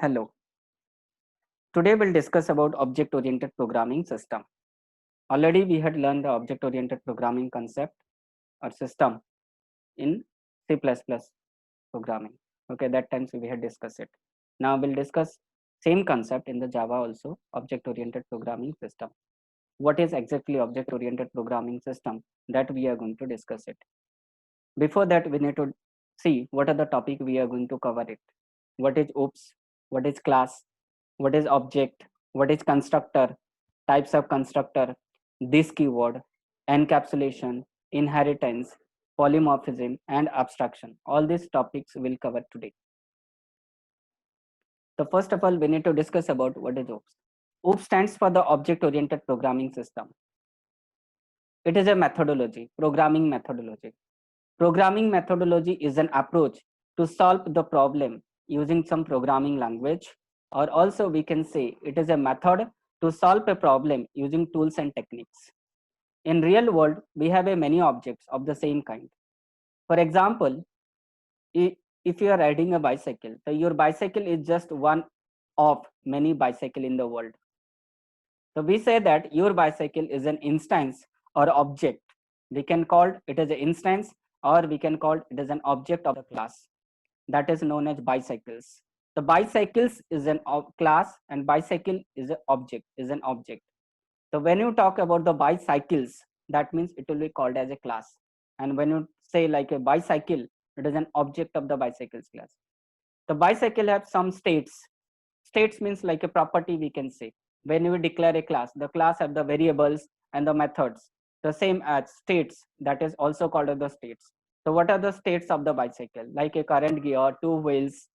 Hello. Today we'll discuss about object-oriented programming system. Already we had learned the object-oriented programming concept or system in C++ programming. Okay, that times we had discussed it. Now we'll discuss same concept in the Java also, object-oriented programming system. What is exactly object-oriented programming system? That we are going to discuss it. Before that, we need to see what are the topic we are going to cover it. What is OOPS? What is class? What is object, what is constructor, types of constructor, this keyword, encapsulation, inheritance, polymorphism, and abstraction. All these topics we'll cover today. So first of all, we need to discuss about what is OOPS. OOPS stands for the Object Oriented Programming System. It is a methodology, programming methodology. Programming methodology is an approach to solve the problem using some programming language, or also we can say it is a method to solve a problem using tools and techniques. In real world, we have a many objects of the same kind. For example, if you are riding a bicycle, so your bicycle is just one of many bicycle in the world. So we say that your bicycle is an instance or object. We can call it as an instance, or we can call it as an object of the class that is known as bicycles. The bicycles is an class and bicycle is an object. So when you talk about the bicycles, that means it will be called as a class. And when you say like a bicycle, it is an object of the bicycles class. The bicycle have some states. States means like a property we can say. When we declare a class, the class have the variables and the methods, the same as states, that is also called as the states. So what are the states of the bicycle? Like a current gear, two wheels.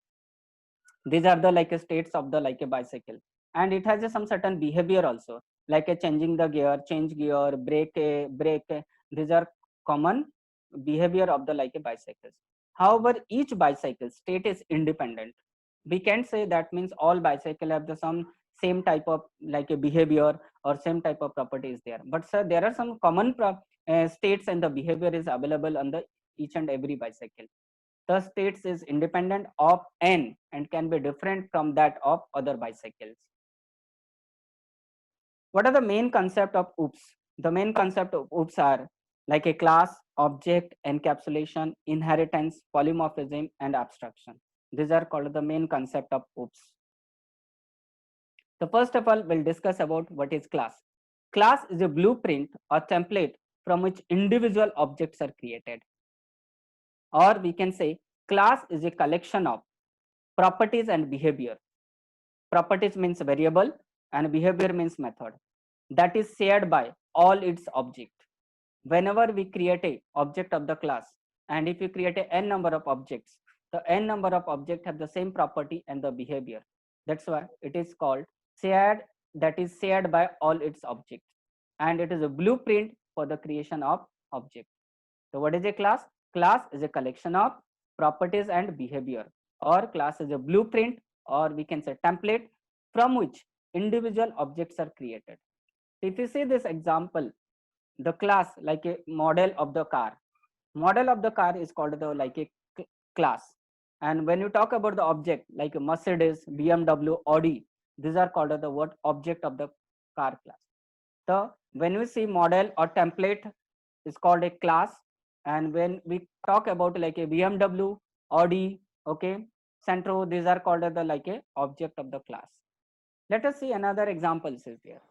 These are the like a states of the like a bicycle. And it has some certain behavior also, like a changing the gear, change gear, brake. These are common behavior of the like a bicycles. However, each bicycle state is independent. We can't say that means all bicycle have the some same type of like a behavior or same type of properties there. But sir, there are some common states and the behavior is available on the each and every bicycle. The states is independent of n and can be different from that of other bicycles. What are the main concept of OOPS? The main concept of OOPS are like a class, object, encapsulation, inheritance, polymorphism, and abstraction. These are called the main concept of OOPS. So first of all, we'll discuss about what is class. Class is a blueprint or template from which individual objects are created. Or we can say class is a collection of properties and behavior. Properties means variable and behavior means method that is shared by all its object. Whenever we create a object of the class, and if you create a n number of objects, the n number of objects have the same property and the behavior. That's why it is called shared, that is shared by all its objects. And it is a blueprint for the creation of object. So what is a class? Class is a collection of properties and behavior, or class is a blueprint, or we can say template from which individual objects are created. If you see this example, the class like a model of the car. Model of the car is called the like a class. And when you talk about the object like a Mercedes, BMW, Audi, these are called the word object of the car class. So when we see model or template is called a class, and when we talk about like a BMW, Audi, okay, Centro, these are called the like a object of the class. Let us see another example is there.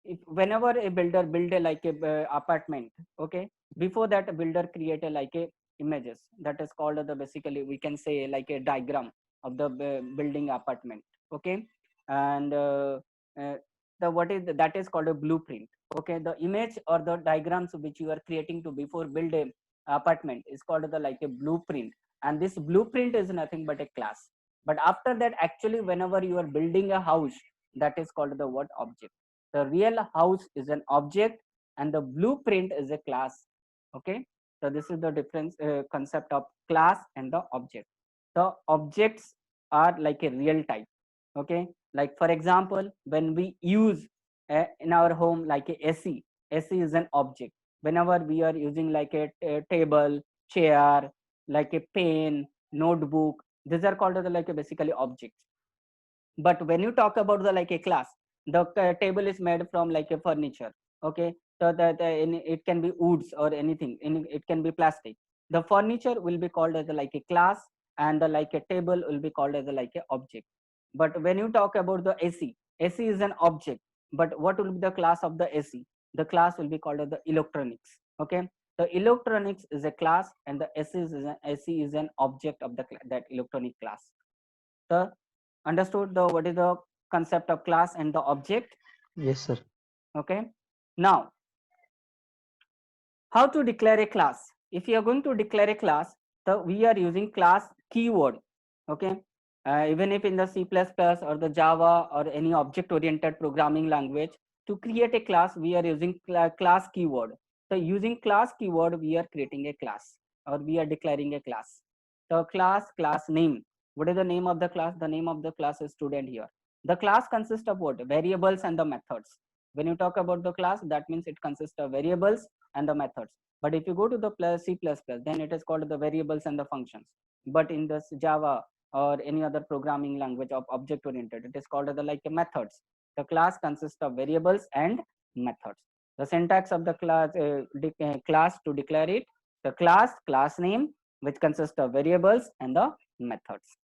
If whenever a builder build a like a apartment, okay, before that builder create a like a images, that is called the basically we can say like a diagram of the building apartment, okay. And uh, the what is that is called a blueprint, okay. The image or the diagrams which you are creating to before build a apartment is called the like a blueprint, and this blueprint is nothing but a class. But after that, actually whenever you are building a house, that is called the what object. The real house is an object and the blueprint is a class, okay. So this is the difference concept of class and the object. The objects are like a real type, okay. Like for example, when we use in our home like a AC is an object. Whenever we are using like a table, chair, like a pen, notebook, these are called as like a basically objects. But when you talk about the like a class, the table is made from like a furniture. Okay, so that it can be woods or anything, it can be plastic. The furniture will be called as like a class, and the like a table will be called as like a object. But when you talk about the AC is an object, but what will be the class of the AC? The class will be called as the electronics. Okay, the electronics is a class, and the AC is an object of the that electronic class. So understood the what is the concept of class and the object? Yes, sir. Okay, now how to declare a class? If you are going to declare a class, so we are using class keyword. Okay, even if in the C++ or the Java or any object oriented programming language, to create a class we are using class keyword. So using class keyword we are creating a class, or we are declaring a class. So class name, what is the name of the class? The name of the class is student here. The class consists of what? Variables and the methods. When you talk about the class, that means it consists of variables and the methods. But if you go to the C++, then it is called the variables and the functions. But in this Java or any other programming language of object oriented, it is called the like methods. The class consists of variables and methods. The syntax of the class to declare it: the class name, which consists of variables and the methods.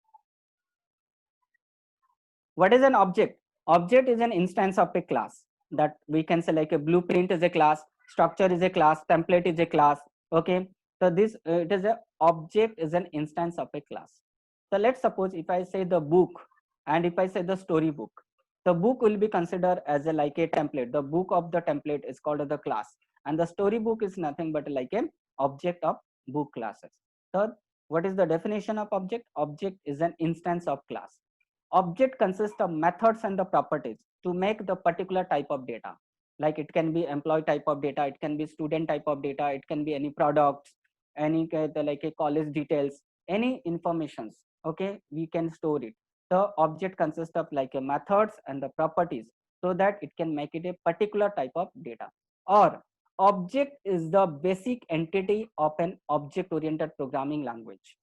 What is an object? Object is an instance of a class. That we can say like a blueprint is a class, structure is a class, template is a class. Okay, so this it is a object is an instance of a class. So let's suppose if I say the book, and if I say the storybook, the book will be considered as a like a template. The book of the template is called the class, and the storybook is nothing but like an object of book classes. So what is the definition of object? Object is an instance of class. Object consists of methods and the properties to make the particular type of data. Like it can be employee type of data, it can be student type of data, it can be any products, any like a college details, any informations. Okay, we can store it. The object consists of like a methods and the properties, so that it can make it a particular type of data. Or object is the basic entity of an object oriented programming language.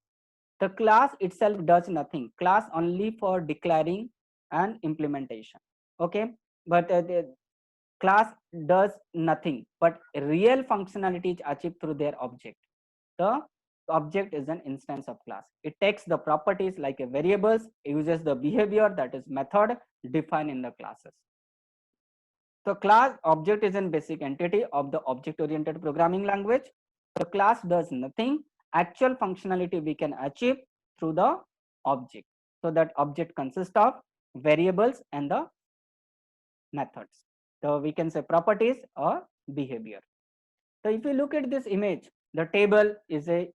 The class itself does nothing. Class only for declaring and implementation. Okay, but the class does nothing, but real functionality is achieved through their object. The object is an instance of class. It takes the properties like a variables, uses the behavior, that is method, defined in the classes. So class object is a basic entity of the object oriented programming language. The class does nothing. Actual functionality we can achieve through the object. So that object consists of variables and the methods. So we can say properties or behavior. So if you look at this image, the table is a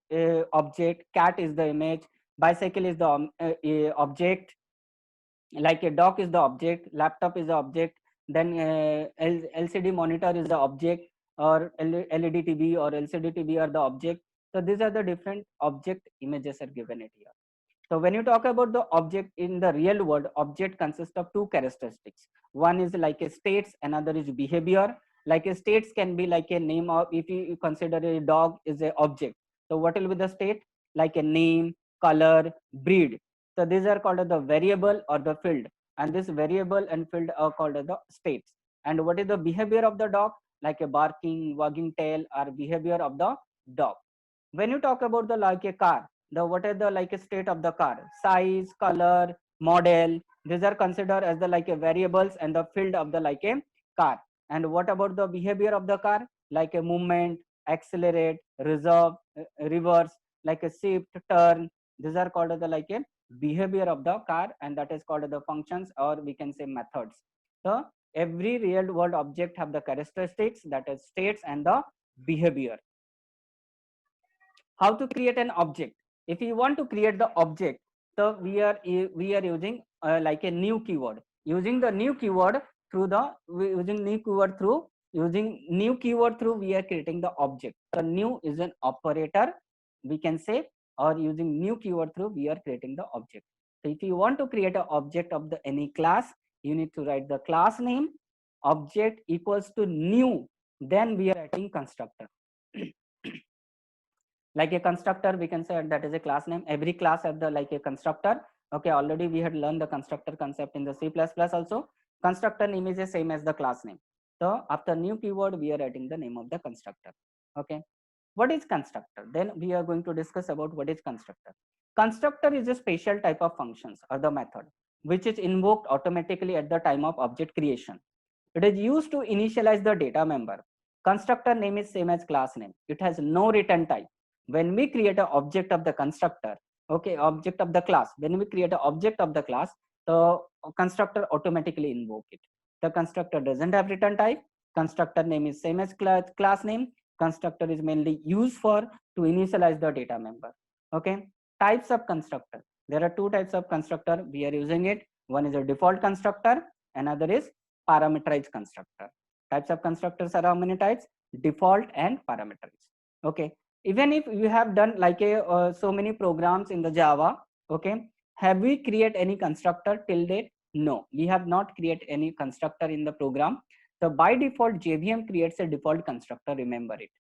object, cat is the image, bicycle is the object, like a dock is the object, laptop is the object, then LCD monitor is the object, or LED TV or LCD TV are the object. So these are the different object images are given it here. So when you talk about the object in the real world, object consists of two characteristics. One is like a states, another is behavior. Like a states can be like a name of, if you consider a dog is a object. So what will be the state? Like a name, color, breed. So these are called as the variable or the field. And this variable and field are called as the states. And what is the behavior of the dog? Like a barking, wagging tail, or behavior of the dog. When you talk about the like a car, the what is the like a state of the car? Size, color, model, these are considered as the like a variables and the field of the like a car. And what about the behavior of the car? Like a movement, accelerate, reserve, reverse, like a shift, turn, these are called as the like a behavior of the car, and that is called the functions, or we can say methods. So every real world object have the characteristics, that is states and the behavior. How to create an object? If you want to create the object, so we are using like a new keyword. Using the new keyword through the using new keyword through we are creating the object. The new is an operator, we can say, or using new keyword through we are creating the object. So if you want to create an object of the any class, you need to write the class name, object equals to new, then we are writing constructor. Like a constructor, we can say that is a class name. Every class have the like a constructor. Okay, already we had learned the constructor concept in the C++ also. Constructor name is the same as the class name. So after new keyword, we are writing the name of the constructor. Okay. What is constructor? Then we are going to discuss about what is constructor. Constructor is a special type of functions or the method which is invoked automatically at the time of object creation. It is used to initialize the data member. Constructor name is same as class name. It has no return type. When we create an object of the constructor, okay, object of the class, when we create an object of the class, the constructor automatically invoke it. The constructor doesn't have return type. Constructor name is same as class name. Constructor is mainly used for to initialize the data member. Okay, types of constructor. There are two types of constructor we are using it. One is a default constructor, another is parameterized constructor. Types of constructors are how many types? Default and parameterized. Okay, even if you have done like a so many programs in the Java, okay, have we create any constructor till date? No, we have not create any constructor in the program. So by default, JVM creates a default constructor. Remember it.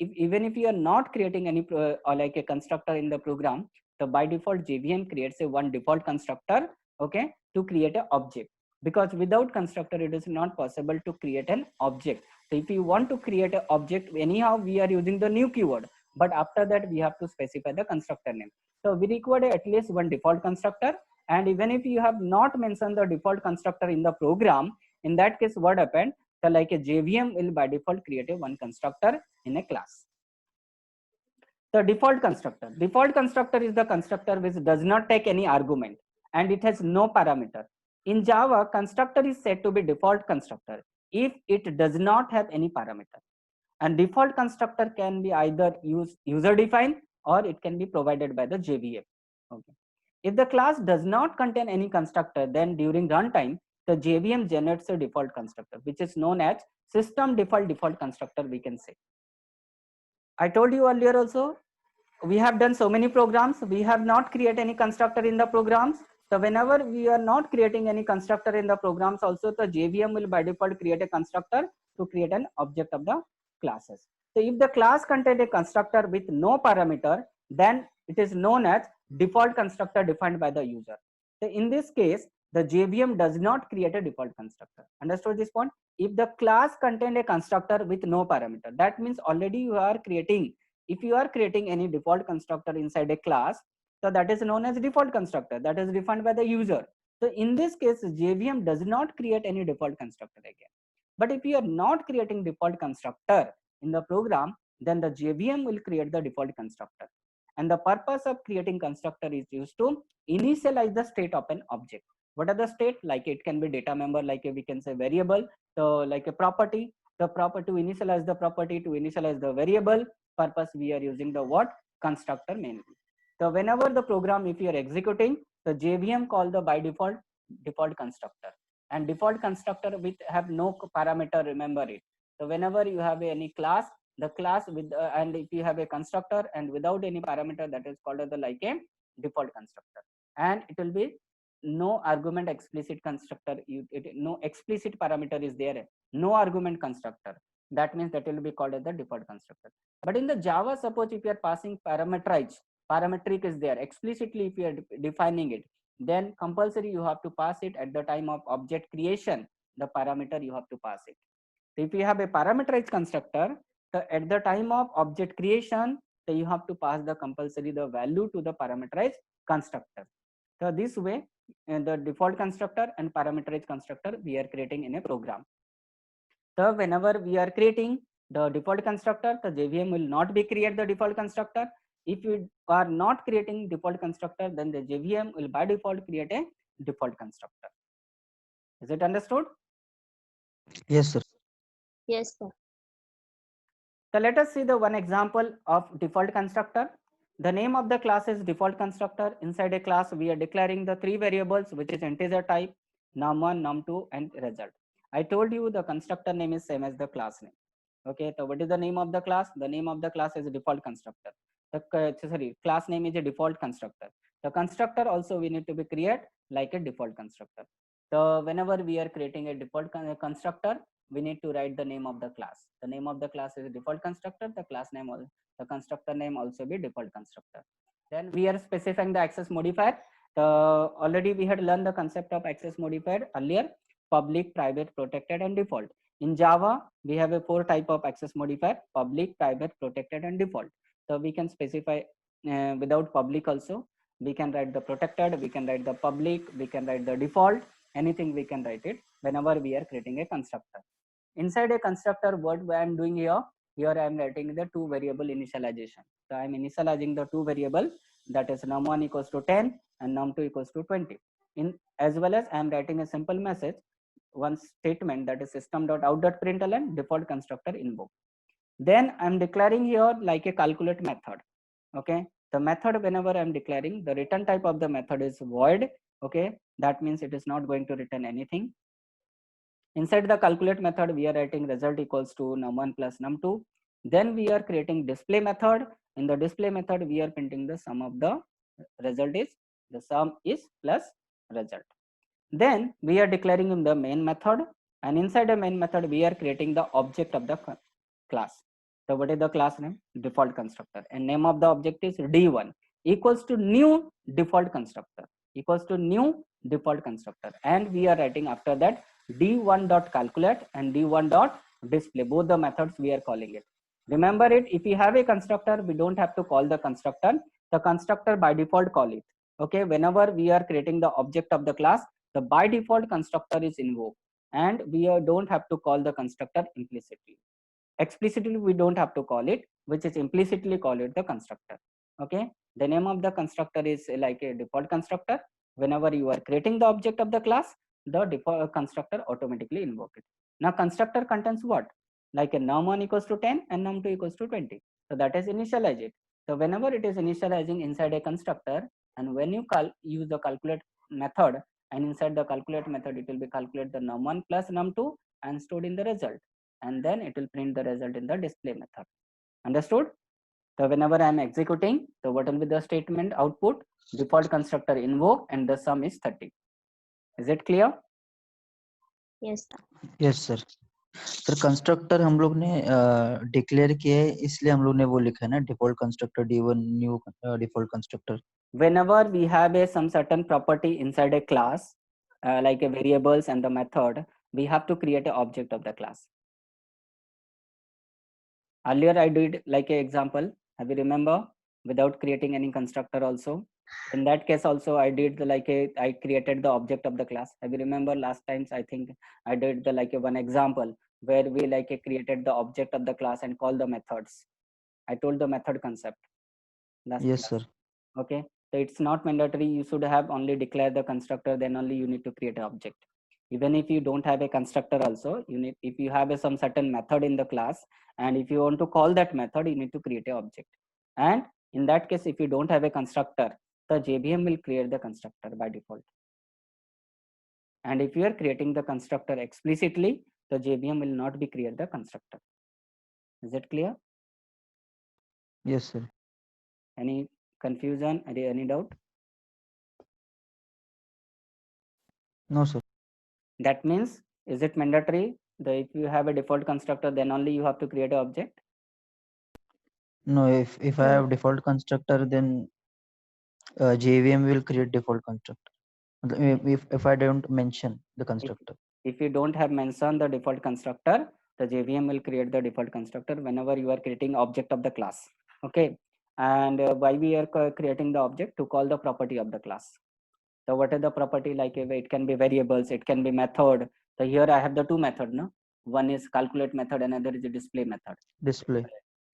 Even if you are not creating any or like a constructor in the program, so by default, JVM creates a one default constructor. Okay, to create an object, because without constructor it is not possible to create an object. So if you want to create an object, anyhow we are using the new keyword, but after that we have to specify the constructor name. So we require at least one default constructor, and even if you have not mentioned the default constructor in the program, in that case what happened? So like a JVM will by default create a one constructor in a class. The default constructor is the constructor which does not take any argument and it has no parameter. In Java, constructor is said to be default constructor if it does not have any parameter. And default constructor can be either user defined or it can be provided by the JVM. Okay. If the class does not contain any constructor, then during runtime, the JVM generates a default constructor, which is known as system default constructor, we can say. I told you earlier also, we have done so many programs, we have not created any constructor in the programs. So whenever we are not creating any constructor in the programs also, the JVM will by default create a constructor to create an object of the classes. So if the class contains a constructor with no parameter, then it is known as default constructor defined by the user. So in this case, the JVM does not create a default constructor. Understood this point? If the class contains a constructor with no parameter, that means already you are creating, if you are creating any default constructor inside a class, so that is known as default constructor, that is defined by the user. So in this case, JVM does not create any default constructor again. But if you are not creating default constructor in the program, then the JVM will create the default constructor. And the purpose of creating constructor is used to initialize the state of an object. What are the state? Like it can be data member, like we can say variable, so like a property, the property to initialize the property, to initialize the variable purpose we are using the what? Constructor mainly. So whenever the program, if you are executing, the JVM call the by default default constructor, and default constructor with have no parameter, remember it. So whenever you have any class, the class with and if you have a constructor and without any parameter, that is called as the like a default constructor, and it will be no argument explicit constructor, no explicit parameter is there, no argument constructor, that means that will be called as the default constructor. But in the Java, suppose if you are passing parametric is there explicitly, if you are defining it, then compulsory you have to pass it at the time of object creation, the parameter you have to pass it. So if you have a parameterized constructor, so at the time of object creation, so you have to pass the compulsory the value to the parameterized constructor. So this way, the default constructor and parameterized constructor we are creating in a program. So whenever we are creating the default constructor, the JVM will not be create the default constructor. If you are not creating default constructor, then the JVM will by default create a default constructor. Is it understood? Yes, sir. Yes, sir. So let us see the one example of default constructor. The name of the class is default constructor. Inside a class, we are declaring the three variables, which is integer type, num1, num2, and result. I told you the constructor name is same as the class name. Okay, so what is the name of the class? The name of the class is default constructor. The class name is a default constructor. The constructor also we need to be create like a default constructor. So whenever we are creating a default constructor, we need to write the name of the class. The name of the class is default constructor. The class name, the constructor name also be default constructor. Then we are specifying the access modifier. Already we had learned the concept of access modifier earlier: public, private, protected, and default. In Java, we have a 4 type of access modifier: public, private, protected, and default. So we can specify without public also. We can write the protected, we can write the public, we can write the default, anything we can write it whenever we are creating a constructor. Inside a constructor, what I am doing here, I am writing the 2 variable initialization. So I am initializing the 2 variable, that is num1 equals to 10 and num2 equals to 20. As well as I am writing a simple message, one statement, that is system.out.println default constructor invoke. Then I am declaring here like a calculate method. Okay, the method, whenever I am declaring, the return type of the method is void. Okay, that means it is not going to return anything. Inside the calculate method, we are writing result equals to num1 plus num2. Then we are creating display method. In the display method, we are printing the sum of the result is, the sum is plus result. Then we are declaring in the main method, and inside the main method, we are creating the object of the class. So what is the class name? Default constructor. And name of the object is D1 equals to new default constructor, equals to new default constructor. And we are writing after that D1.calculate and D1.display. Both the methods we are calling it. Remember it, if you have a constructor, we don't have to call the constructor. The constructor by default call it. Okay, whenever we are creating the object of the class, the by default constructor is invoked, and we don't have to call the constructor implicitly. Explicitly we don't have to call it, which is implicitly call it the constructor. Okay, the name of the constructor is like a default constructor. Whenever you are creating the object of the class, the default constructor automatically invoke it. Now constructor contains what? Like a num1 equals to 10 and num2 equals to 20. So that is initialize it. So whenever it is initializing inside a constructor, and when you use the calculate method, and inside the calculate method it will be calculate the num1 plus num2 and stored in the result, and then it will print the result in the display method. Understood? So whenever I am executing, so what will be the statement output? Default constructor invoke and the sum is 30. Is it clear? Yes, sir. Yes sir. Sir constructor हम लोग ने declare किया है, इसलिए हम लोग ने वो लिखा है ना, default constructor D1 new default constructor. Whenever we have some certain property inside a class, like a variables and the method, we have to create an object of the class. Earlier I did like a example, have you remember, without creating any constructor also. In that case also I did I created the object of the class. Have you remember last times, I think I did the one example where we created the object of the class and call the methods. I told the method concept last Yes class. sir. Okay, so it's not mandatory you should have only declare the constructor, then only you need to create an object. Even if you don't have a constructor also, you need, if you have some certain method in the class, and if you want to call that method, you need to create an object. And in that case, if you don't have a constructor, the JVM will create the constructor by default. And if you are creating the constructor explicitly, the JVM will not be create the constructor. Is it clear? Yes sir. Any confusion, any doubt? No sir. That means, is it mandatory that if you have a default constructor, then only you have to create an object? No, if I have default constructor, then JVM will create default constructor. If I don't mention the constructor. If you don't have mentioned the default constructor, the JVM will create the default constructor whenever you are creating object of the class. Okay, and why we are creating the object? To call the property of the class. So what is the property? Like it can be variables, it can be method. So here I have the two method, no? One is calculate method, another is a display method. Display.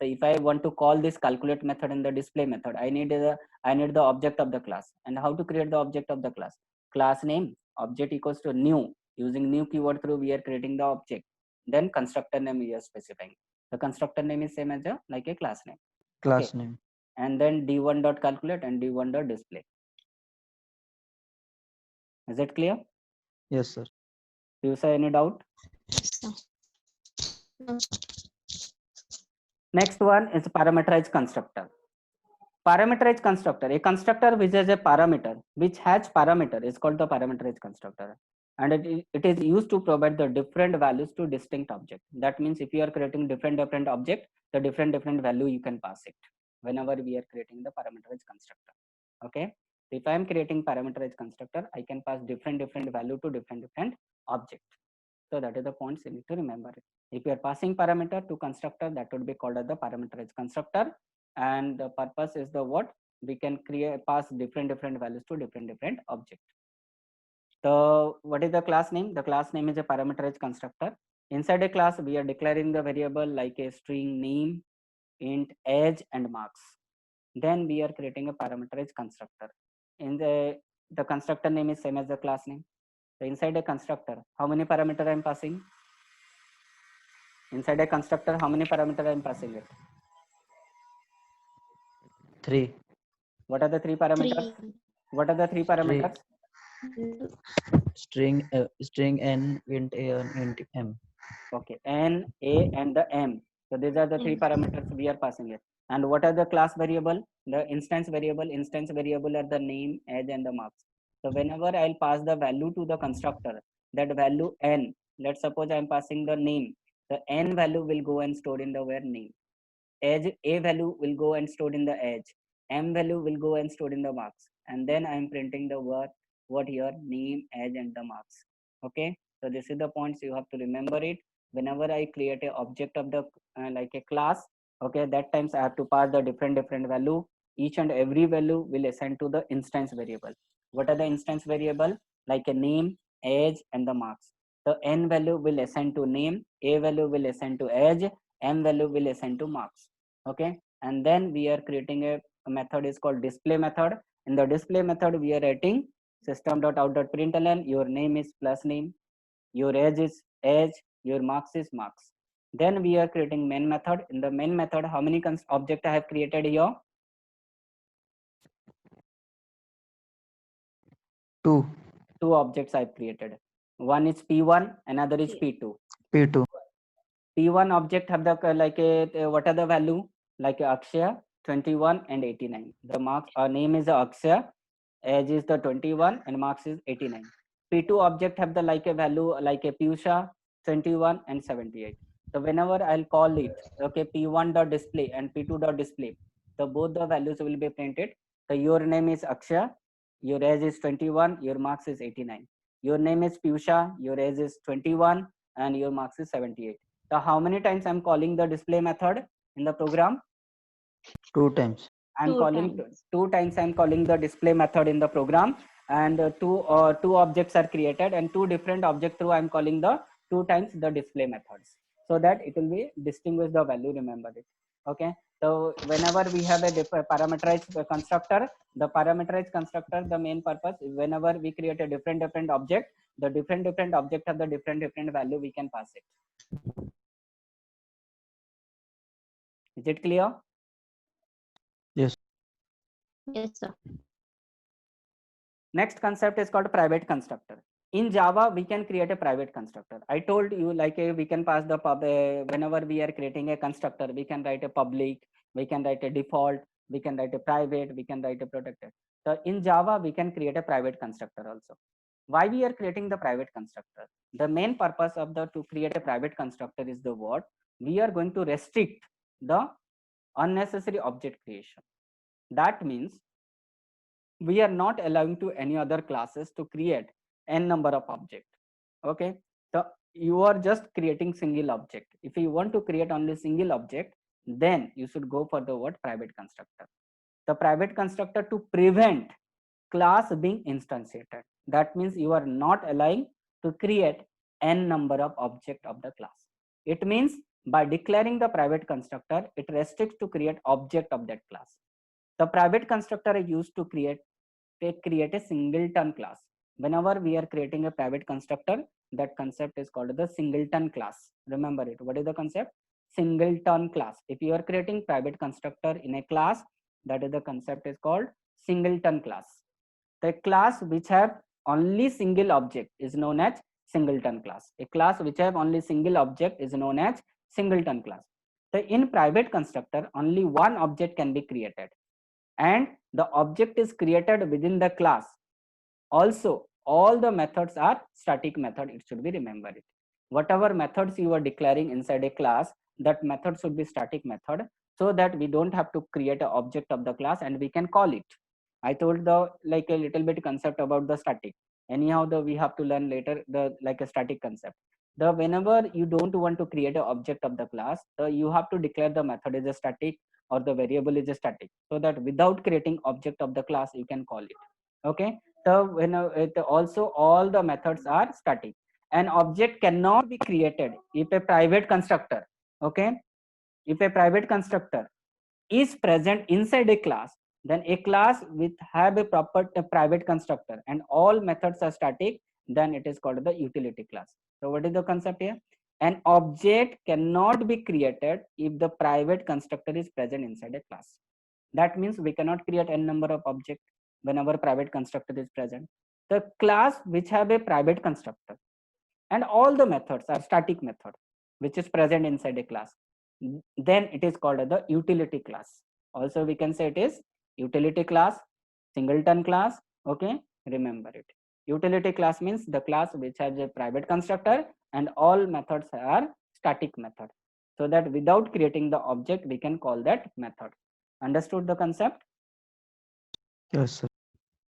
So if I want to call this calculate method in the display method, I need the object of the class. And how to create the object of the class? Class name object equals to new. Using new keyword through, we are creating the object. Then constructor name we are specifying. The constructor name is same as like a class name. Class Okay. name. And then d1.calculate and d1.display. Is it clear? Yes sir. Do you say any doubt? Yes, sir. No, sir. Next one is parameterized constructor. Parameterized constructor, a constructor which has a parameter, which has parameter, is called the parameterized constructor. And it is used to provide the different values to distinct object. That means if you are creating different object, the different value you can pass it whenever we are creating the parameterized constructor. Okay, If I am creating parameterized constructor, I can pass different value to different object. So that is the points you need to remember it. If you are passing parameter to constructor, that would be called as the parameterized constructor, and the purpose is the what we can pass different values to different object. So what is the class name? The class name is a parameterized constructor. Inside a class, we are declaring the variable like a string name, int, age, and marks. Then we are creating a parameterized constructor. In the constructor name is same as the class name. So inside a constructor, how many parameter I am passing? Inside a constructor, how many parameter I am passing it? 3. What are the three parameters? 3. What are the three parameters? String n, int a, and int m. Okay, n, a, and the m. So these are the three parameters we are passing it. And what are the class variable? The instance variable. Instance variable are the name, age, and the marks. So whenever I'll pass the value to the constructor, that value n, let's suppose I'm passing the name, the n value will go and stored in the where name. Age, a value will go and stored in the age. M value will go and stored in the marks. And then I'm printing the word, what here, name, age, and the marks. Okay, so this is the points you have to remember it. Whenever I create a object of the like a class, okay, that times I have to pass the different value. Each and every value will assign to the instance variable. What are the instance variable? Like a name, age, and the marks. The n value will assign to name, a value will assign to age, m value will assign to marks. Okay, and then we are creating a method is called display method. In the display method, we are writing system.out.println, your name is plus name, your age is age, your marks is marks. Then we are creating main method. In the main method, how many object I have created here? 2. Two objects I've created. One is P1, another is P2. P2. P1 object have the like a what are the value? Like a Akshaya, 21 and 89. The marks name is Akshaya, age is the 21 and marks is 89. P2 object have the like a value like a Piyusha, 21 and 78. So whenever I'll call it, okay, P1 dot display and P2 dot display, so both the values will be printed. So your name is Akshaya, your age is 21, your marks is 89. Your name is Piyusha, your age is 21 and your marks is 78. So how many times I'm calling the display method in the program? 2 times. I'm calling two times. I'm calling the display method in the program, and two objects are created, and two different objects through I'm calling the 2 times the display methods, so that it will be distinguish the value. Remember it. Okay. So whenever we have a parameterized constructor, the parameterized constructor, the main purpose is whenever we create a different object, the different object have the different value, we can pass it. Is it clear? Yes. Yes, sir. Next concept is called private constructor. In Java, we can create a private constructor. I told you like we can pass the whenever we are creating a constructor, we can write a public, we can write a default, we can write a private, we can write a protected. So in Java, we can create a private constructor also. Why we are creating the private constructor? The main purpose of the to create a private constructor is the what we are going to restrict the unnecessary object creation. That means we are not allowing to any other classes to create n number of object. Okay, so you are just creating single object. If you want to create only single object, then you should go for the word private constructor. The private constructor to prevent class being instantiated. That means you are not allowing to create n number of object of the class. It means by declaring the private constructor, it restricts to create object of that class. The private constructor is used to create a singleton class. Whenever we are creating a private constructor, that concept is called the singleton class. Remember it. What is the concept? Singleton class. If you are creating private constructor in a class, that is the concept is called singleton class. The class which have only single object is known as singleton class. A class which have only single object is known as singleton class. So in private constructor, only one object can be created, and the object is created within the class. Also, all the methods are static method. It should be remembered. Whatever methods you are declaring inside a class, that method should be static method, so that we don't have to create an object of the class and we can call it. I told the like a little bit concept about the static. Anyhow, we have to learn later the like a static concept. The whenever you don't want to create an object of the class, you have to declare the method is a static or the variable is a static, so that without creating object of the class you can call it. Okay, so when it also all the methods are static. An object cannot be created if a private constructor, okay, if a private constructor is present inside a class, then a class with have a private constructor and all methods are static, then it is called the utility class. So what is the concept here? An object cannot be created if the private constructor is present inside a class. That means we cannot create n number of objects whenever private constructor is present. The class which have a private constructor and all the methods are static method which is present inside a class, then it is called the utility class. Also we can say it is utility class, singleton class. Okay, remember it. Utility class means the class which has a private constructor and all methods are static method, so that without creating the object we can call that method. Understood the concept? Yes, sir.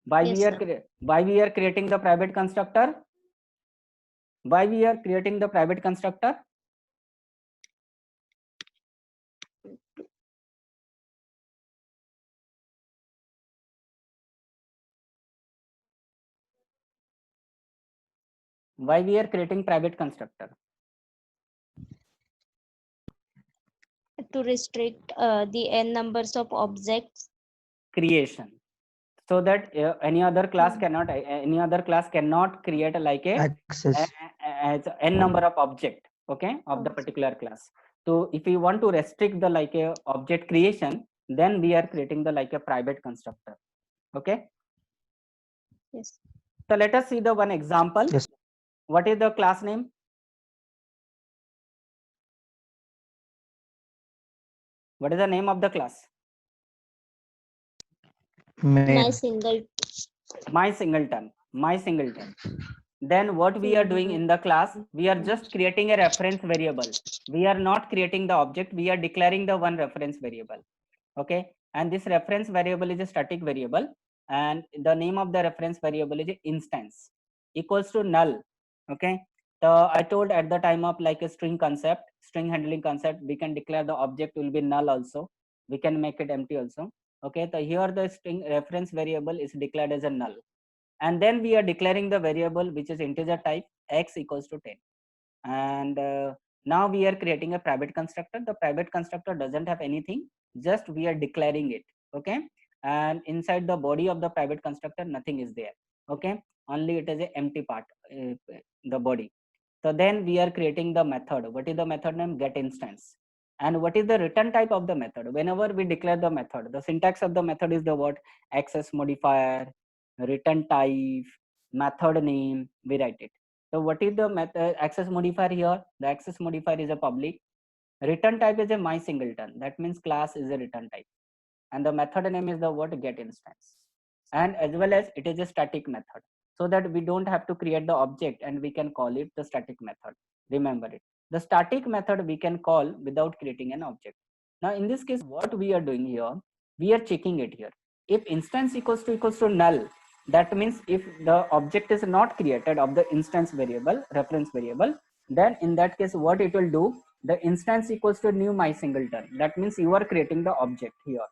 Why Yes, we are sir. why we are creating the private constructor? Why we are creating the private constructor? Why we are creating private constructor? To restrict the n numbers of objects. Creation, so that any other class cannot create like a Access. as n number of object, okay, of the particular class. So if we want to restrict the like a object creation, then we are creating the like a private constructor. Okay, Yes. so let us see the one example. Yes. What is the class name? What is the name of the class? My Main. single. My singleton. My singleton. Then what we are doing in the class, we are just creating a reference variable. We are not creating the object, we are declaring the one reference variable. Okay, and this reference variable is a static variable, and the name of the reference variable is instance equals to null. Okay, so I told at the time of like a string concept, string handling concept, we can declare the object will be null also, we can make it empty also. Okay, so here the string reference variable is declared as a null, and then we are declaring the variable which is integer type x equals to 10. And now we are creating a private constructor. The private constructor doesn't have anything, just we are declaring it. Okay, and inside the body of the private constructor nothing is there. Okay, only it is a empty part, the body. So then we are creating the method. What is the method name? Get instance. And what is the return type of the method? Whenever we declare the method, the syntax of the method is the what? Access modifier, return type, method name, we write it. So what is the method access modifier here? The access modifier is a public. Return type is a my singleton. That means class is a return type. And the method name is the what? Get instance. And as well as it is a static method, so that we don't have to create the object and we can call it the static method. Remember it. The static method we can call without creating an object. Now in this case, what we are doing here, we are checking it here. If instance equals to null, that means if the object is not created of the instance variable, reference variable, then in that case what it will do, the instance equals to new my singleton. That means you are creating the object here.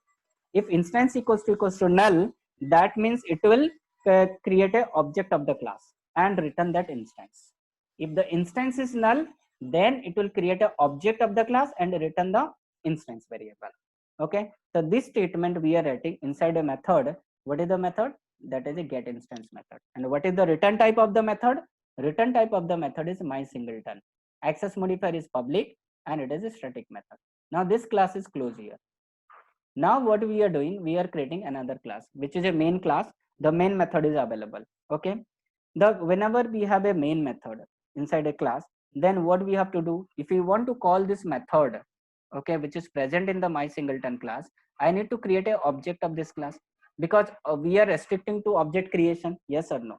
If instance equals to null, that means it will create a object of the class and return that instance. If the instance is null, then it will create a object of the class and return the instance variable. Okay, so this statement we are writing inside a method. What is the method? That is a get instance method. And what is the return type of the method? Return type of the method is my singleton. Access modifier is public and it is a static method. Now this class is closed here. Now what we are doing, we are creating another class which is a main class. The main method is available. Okay, the whenever we have a main method inside a class, then what we have to do, if we want to call this method, okay, which is present in the my singleton class, I need to create a object of this class, because we are restricting to object creation. Yes or no?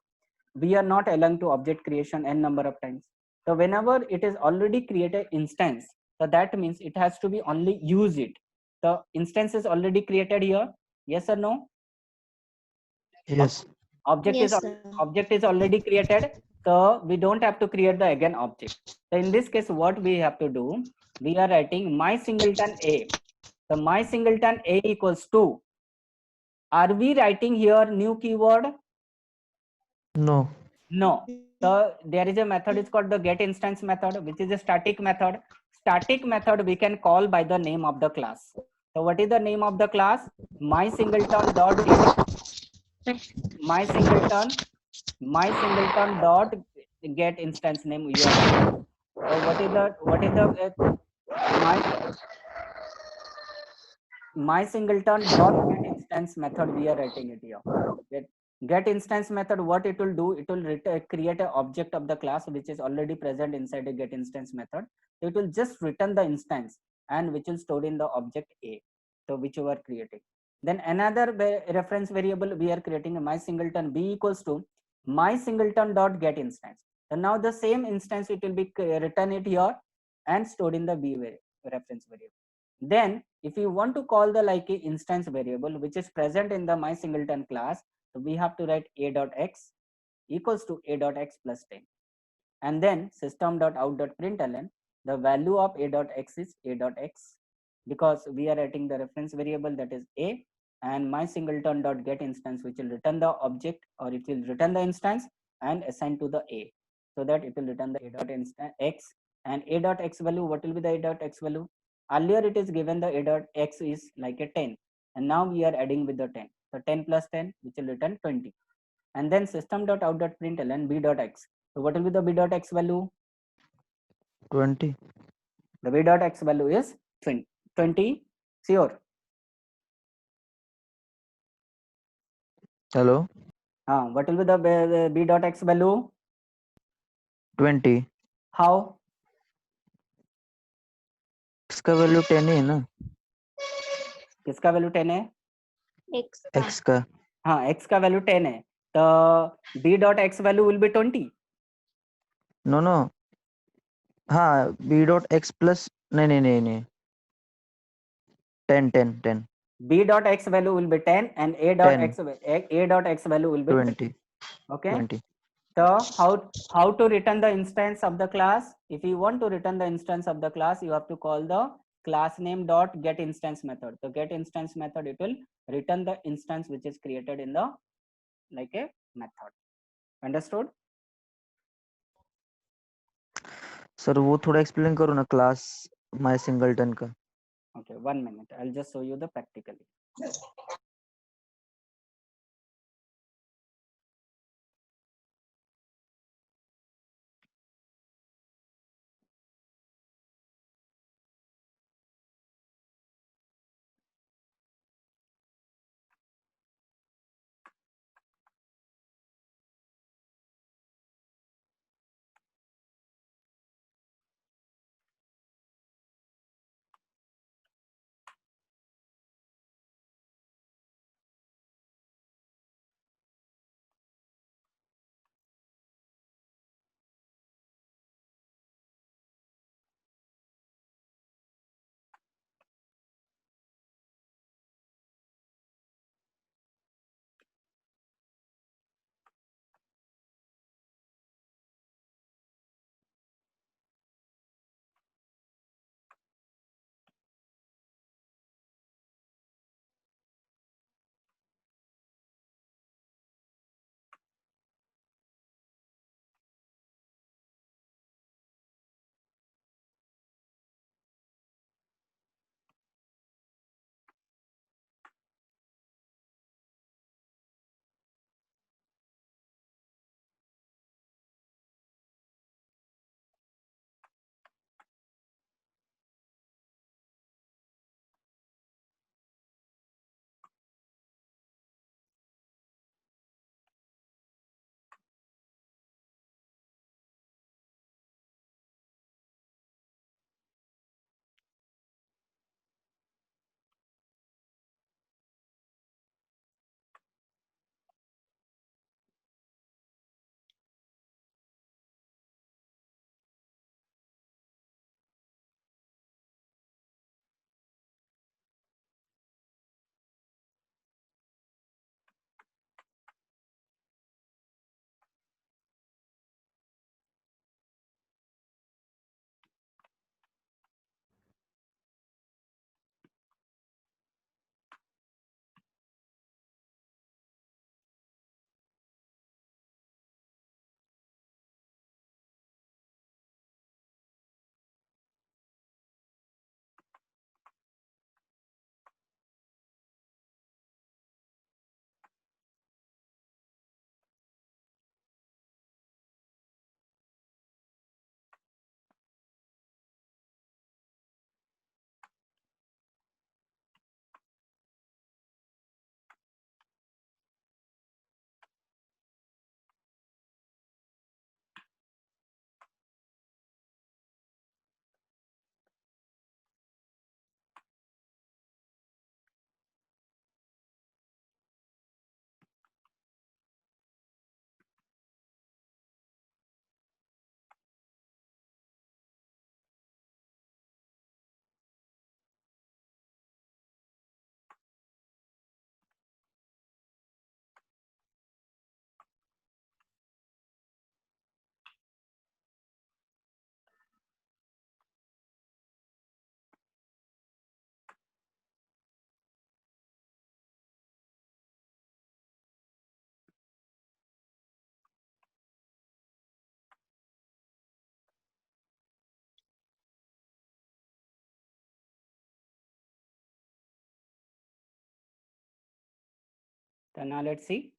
We are not allowing to object creation n number of times. So whenever it is already created instance, so that means it has to be only use it. The instance is already created here. Yes or no? Yes. Object is Yes, sir. object is already created, so we don't have to create the again object. So in this case, what we have to do, we are writing my singleton a. So my singleton a equals to. Are we writing here new keyword? No. No. So there is a method, it's called the get instance method, which is a static method. Static method we can call by the name of the class. So what is the name of the class? My singleton dot my singleton dot get instance name you are writing. So what is the my my singleton dot get instance method we are writing it here. Get instance method, what it will do, it will create an object of the class which is already present inside a get instance method. So it will just return the instance and which will store in the object a, so which you are creating. Then another reference variable we are creating, my singleton b equals to my singleton dot get instance. So now the same instance it will be written it here and stored in the b reference variable. Then if you want to call the like a instance variable which is present in the my singleton class, so we have to write a dot x equals to a dot x plus 10, and then system dot out dot println, the value of a dot x is a dot x, because we are writing the reference variable that is a, and my singleton dot get instance which will return the object, or it will return the instance and assign to the a, so that it will return the a dot x. And a dot x value, what will be the a dot x value? Earlier it is given the a dot x is like a 10, and now we are adding with the 10, so 10 plus 10 which will return 20. And then system dot out dot println b dot x. So what will be the b dot x value? 20. The b dot x value is 20. 20. Sure. Hello. What will be the b dot x value? 20. How? इसका value 10 ही है ना. किसका value 10 है? X का. X का. हाँ, x का value 10 है, तो b dot x value will be 20. No, no. हाँ, b dot x plus. नहीं नहीं नहीं नहीं. 10 10 10. b dot x value will be 10 and a dot 10. x a dot x value will be 20. 20. Okay. 20. So how to return the instance of the class? If you want to return the instance of the class, you have to call the class name dot get instance method. The get instance method, it will return the instance which is created in the like a method. Understood? Sir वो थोड़ा explain करो ना class my singleton का. Okay, 1 minute. I'll just show you the practically. So now let's see.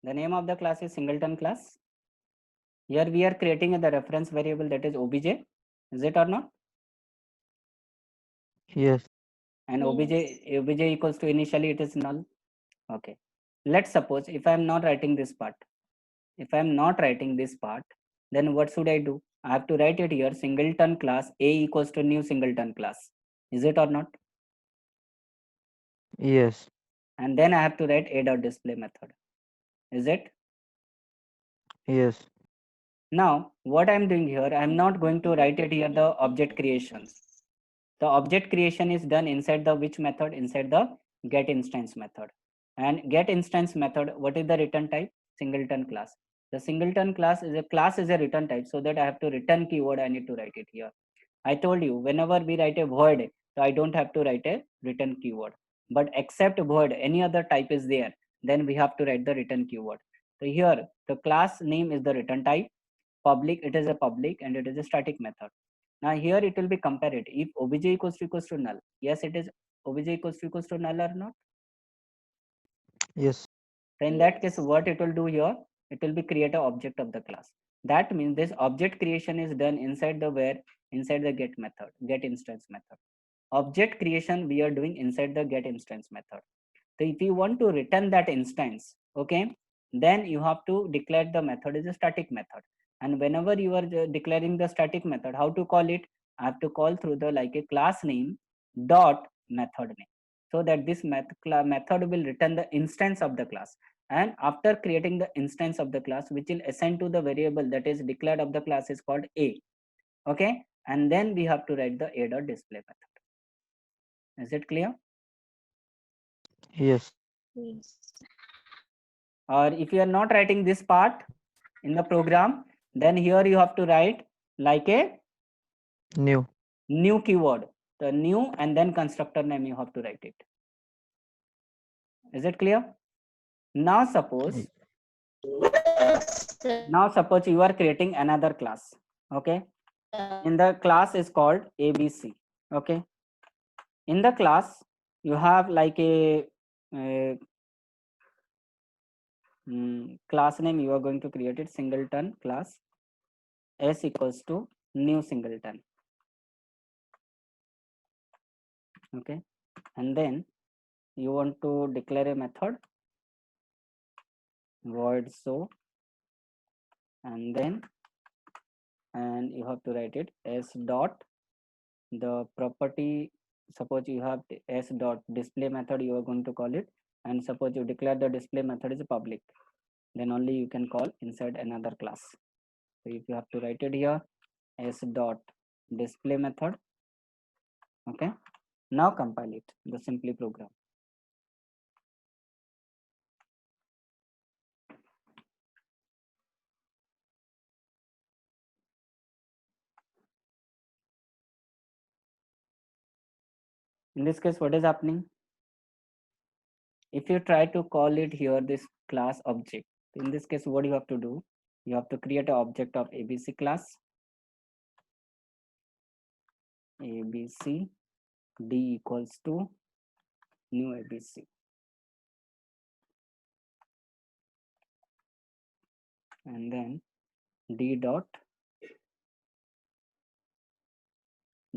The name of the class is singleton class. Here we are creating the reference variable, that is obj. Is it or not? Yes. And Yes. obj equals to, initially it is null. Okay. Let's suppose if I am not writing this part. If I am not writing this part, then what should I do? I have to write it here, singleton class A equals to new singleton class. Is it or not? Yes. And then I have to write a.display method. Is it? Yes. Now, what I'm doing here, I'm not going to write it here, the object creations. The object creation is done inside the which method? Inside the get instance method. And get instance method, what is the return type? Singleton class. The singleton class is a return type, so that I have to return keyword, I need to write it here. I told you, whenever we write a void, so I don't have to write a return keyword. But except void, any other type is there, then we have to write the return keyword. So here, the class name is the return type. Public, it is a public, and it is a static method. Now here it will be compared. If obj equals to null, yes, it is obj equals to null or not? Yes. So in that case, Yes. what it will do here, it will be create a object of the class. That means this object creation is done inside the where, inside the get method, get instance method. Object creation we are doing inside the get instance method. So if you want to return that instance, okay, then you have to declare the method is a static method. And whenever you are declaring the static method, how to call it? I have to call through the like a class name dot method name, so that this method will return the instance of the class. And after creating the instance of the class, which will assign to the variable that is declared of the class is called a. Okay, and then we have to write the a.display method. Is it clear? Yes. Yes. Or if you are not writing this part in the program, then here you have to write like a New. new keyword, the new, and then constructor name you have to write it. Is it clear? Now suppose, Yes, sir. now suppose you are creating another class. Okay, in the class is called abc. Okay, in the class you have like a class name, you are going to create it singleton class s equals to new singleton. Okay, and then you want to declare a method void show, and then and you have to write it s dot the property. Suppose you have s dot display method, you are going to call it, and suppose you declare the display method is public, then only you can call inside another class. So if you have to write it here, s dot display method. Okay, now compile it, the simply program. In this case, what is happening? If you try to call it here, this class object, in this case, what you have to do? You have to create an object of abc class, abc d equals to new abc, and then d dot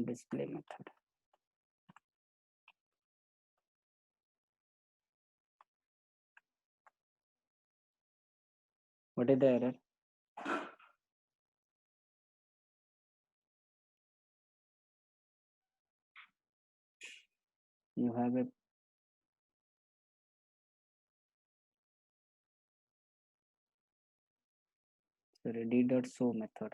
display method. What is the error? You have a sorry, d dot show method.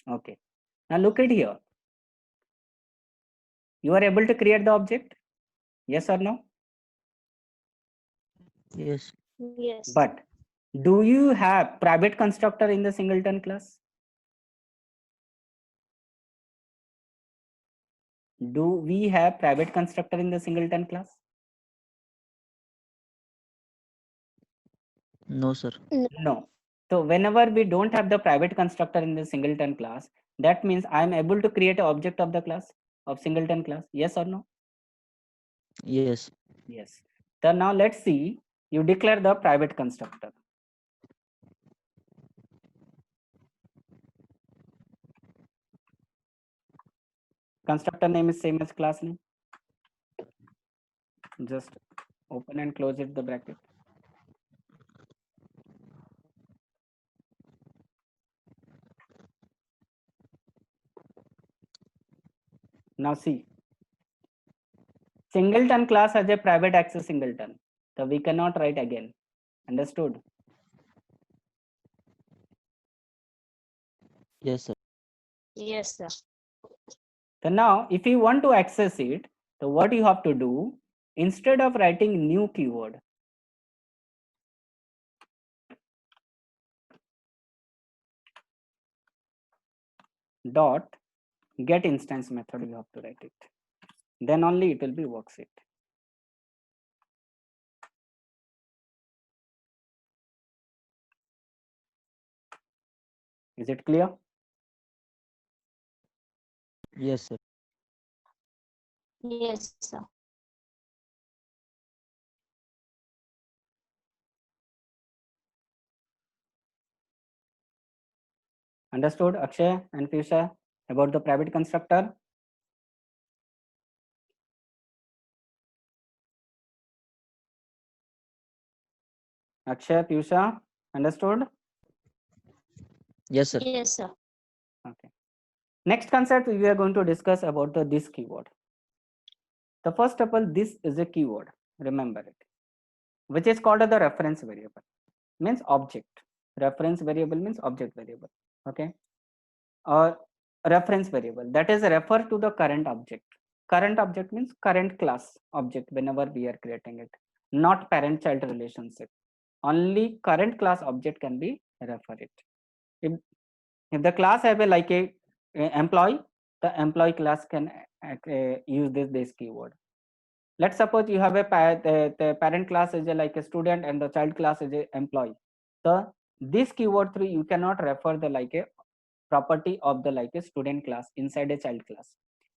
Okay, now look at here. You are able to create the object, yes or no? Yes. Yes. But do you have private constructor in the singleton class? Do we have private constructor in the singleton class? No, sir. No. So whenever we don't have the private constructor in the singleton class, that means I am able to create an object of the class of singleton class. Yes or no? Yes. Yes. So now let's see, you declare the private constructor. Constructor name is same as class name. Just open and close it the bracket. Now see, singleton class has a private access singleton. So we cannot write again. Understood? Yes, sir. Yes, sir. So now if you want to access it, so what you have to do, instead of writing new keyword, dot get instance method, you have to write it. Then only it will be works it. Is it clear? Yes, sir. Yes, sir. Understood, Akshay and Piyusha, about the private constructor? Akshay, Piyusha, understood? Yes, sir. Yes, sir. Okay. Next concept we are going to discuss about the this keyword. The first of all, this is a keyword, remember it, which is called as the reference variable, means object. Reference variable means object variable, okay? Or reference variable, that is refer to the current object. Current object means current class object whenever we are creating it, not parent child relationship. Only current class object can be refer it. If the class have a like a employee, the employee class can use this keyword. Let's suppose you have the parent class is a, like a student and the child class is a employee. So this keyword through you cannot refer the like a property of the like a student class inside a child class.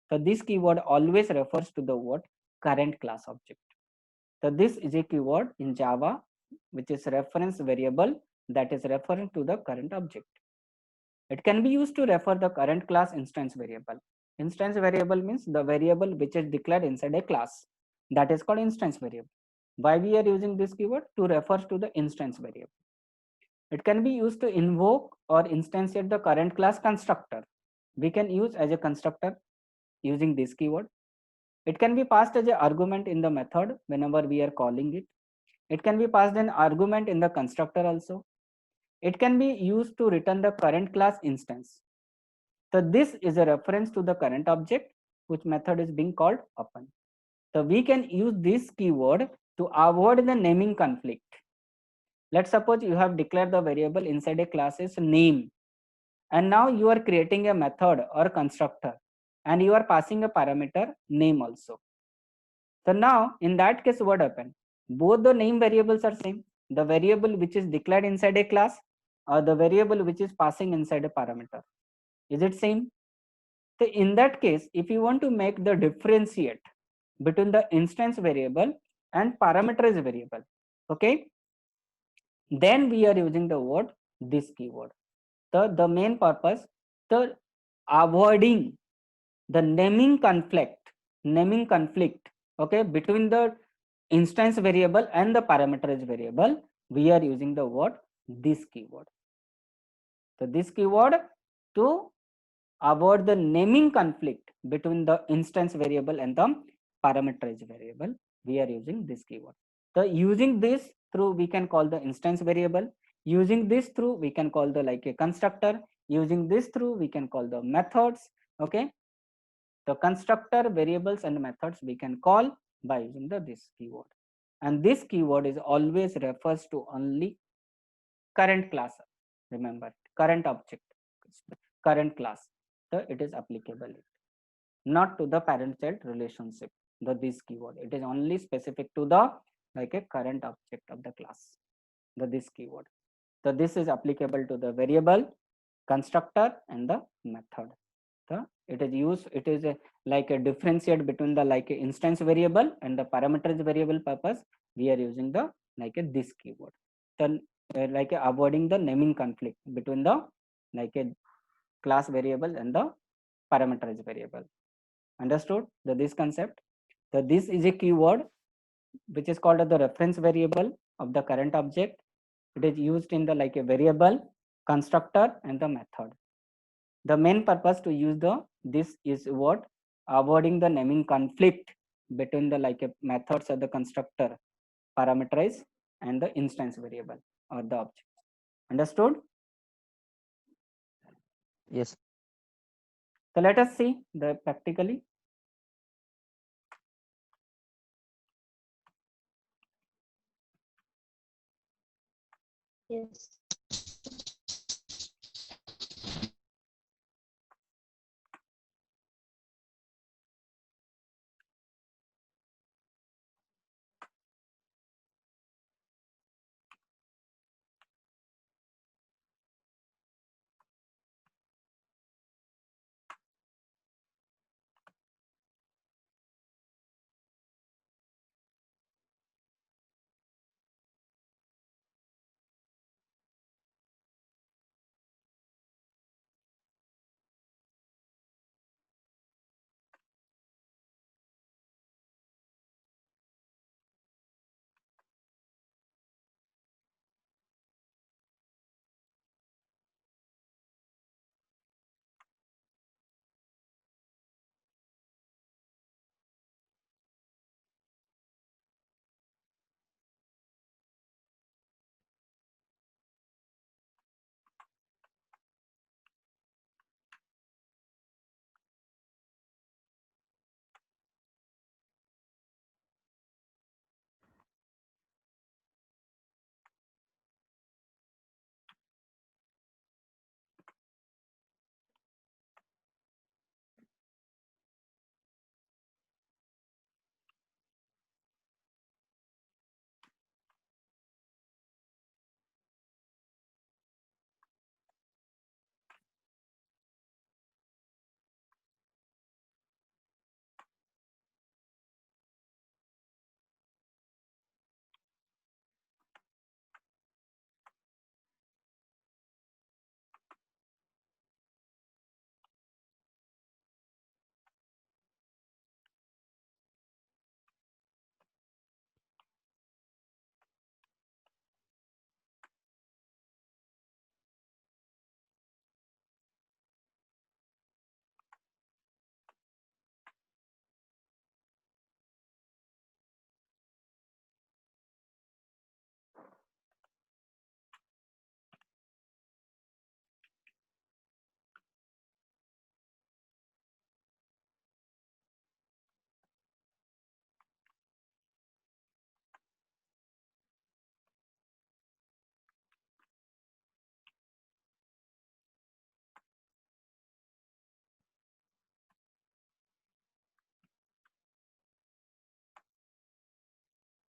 So this keyword always refers to the word current class object. So this is a keyword in Java, which is reference variable that is referring to the current object. It can be used to refer the current class instance variable. Instance variable means the variable which is declared inside a class. That is called instance variable. Why we are using this keyword? To refer to the instance variable. It can be used to invoke or instantiate the current class constructor. We can use as a constructor using this keyword. It can be passed as an argument in the method whenever we are calling it. It can be passed an argument in the constructor also. It can be used to return the current class instance. So this is a reference to the current object, which method is being called open. So we can use this keyword to avoid the naming conflict. Let's suppose you have declared the variable inside a class's name, and now you are creating a method or constructor, and you are passing a parameter name also. So now in that case, what happened? Both the name variables are same. The variable which is declared inside a class or the variable which is passing inside a parameter. Is it same? So in that case, if you want to make the differentiate between the instance variable and parameterized variable, okay, then we are using the word this keyword. The main purpose, the avoiding the naming conflict, okay, between the instance variable and the parameterized variable, we are using the word this keyword. So this keyword to avoid the naming conflict between the instance variable and the parameterized variable, we are using this keyword. So using this through we can call the instance variable. Using this through we can call the like a constructor. Using this through we can call the methods. Okay. The constructor, variables, and methods we can call by using the this keyword. And this keyword is always refers to only current class. Remember, current object, current class. So it is applicable, not to the parent-child relationship. The this keyword, it is only specific to the like a current object of the class. the this keyword. So this is applicable to the variable, constructor, and the method. So it is used, it is like a differentiate between the like a instance variable and the parameters variable purpose. We are using the like a this keyword. Then like avoiding the naming conflict between the like a class variable and the parameterized variable. Understood the this concept? The this is a keyword which is called as the reference variable of the current object. It is used in the like a variable, constructor, and the method. The main purpose to use the this is what, avoiding the naming conflict between the like a methods of the constructor, parameterize, and the instance variable or the object. Understood? Yes. So let us see the practically. Yes.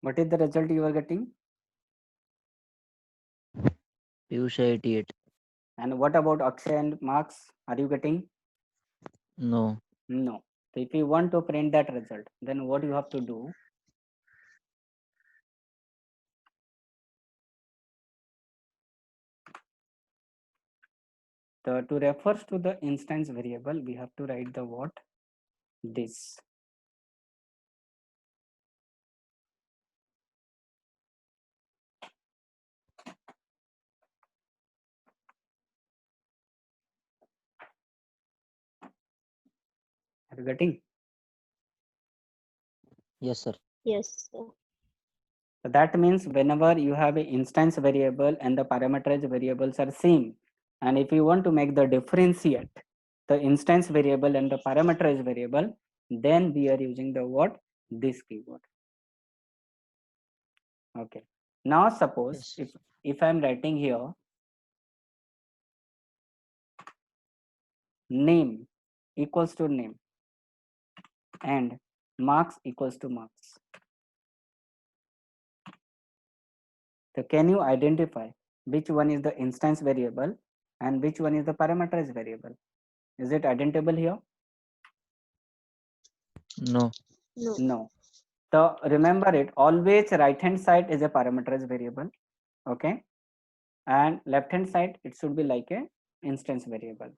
What is the result you are getting? Piyush 88. And what about Akshay and marks? Are you getting? No. No. So if you want to print that result, then what you have to do? To refers to the instance variable, we have to write the what? This. Are you getting? Yes, sir. Yes, sir. So that means whenever you have an instance variable and the parameterized variables are same, and if you want to make the differentiate the instance variable and the parameterized variable, then we are using the what? This keyword. Okay. Now suppose Yes. if I'm writing here name equals to name and marks equals to marks. So can you identify which one is the instance variable and which one is the parameterized variable? Is it identifiable here? No. No. No. So remember it, always right hand side is a parameterized variable, okay? And left hand side, it should be like a instance variable.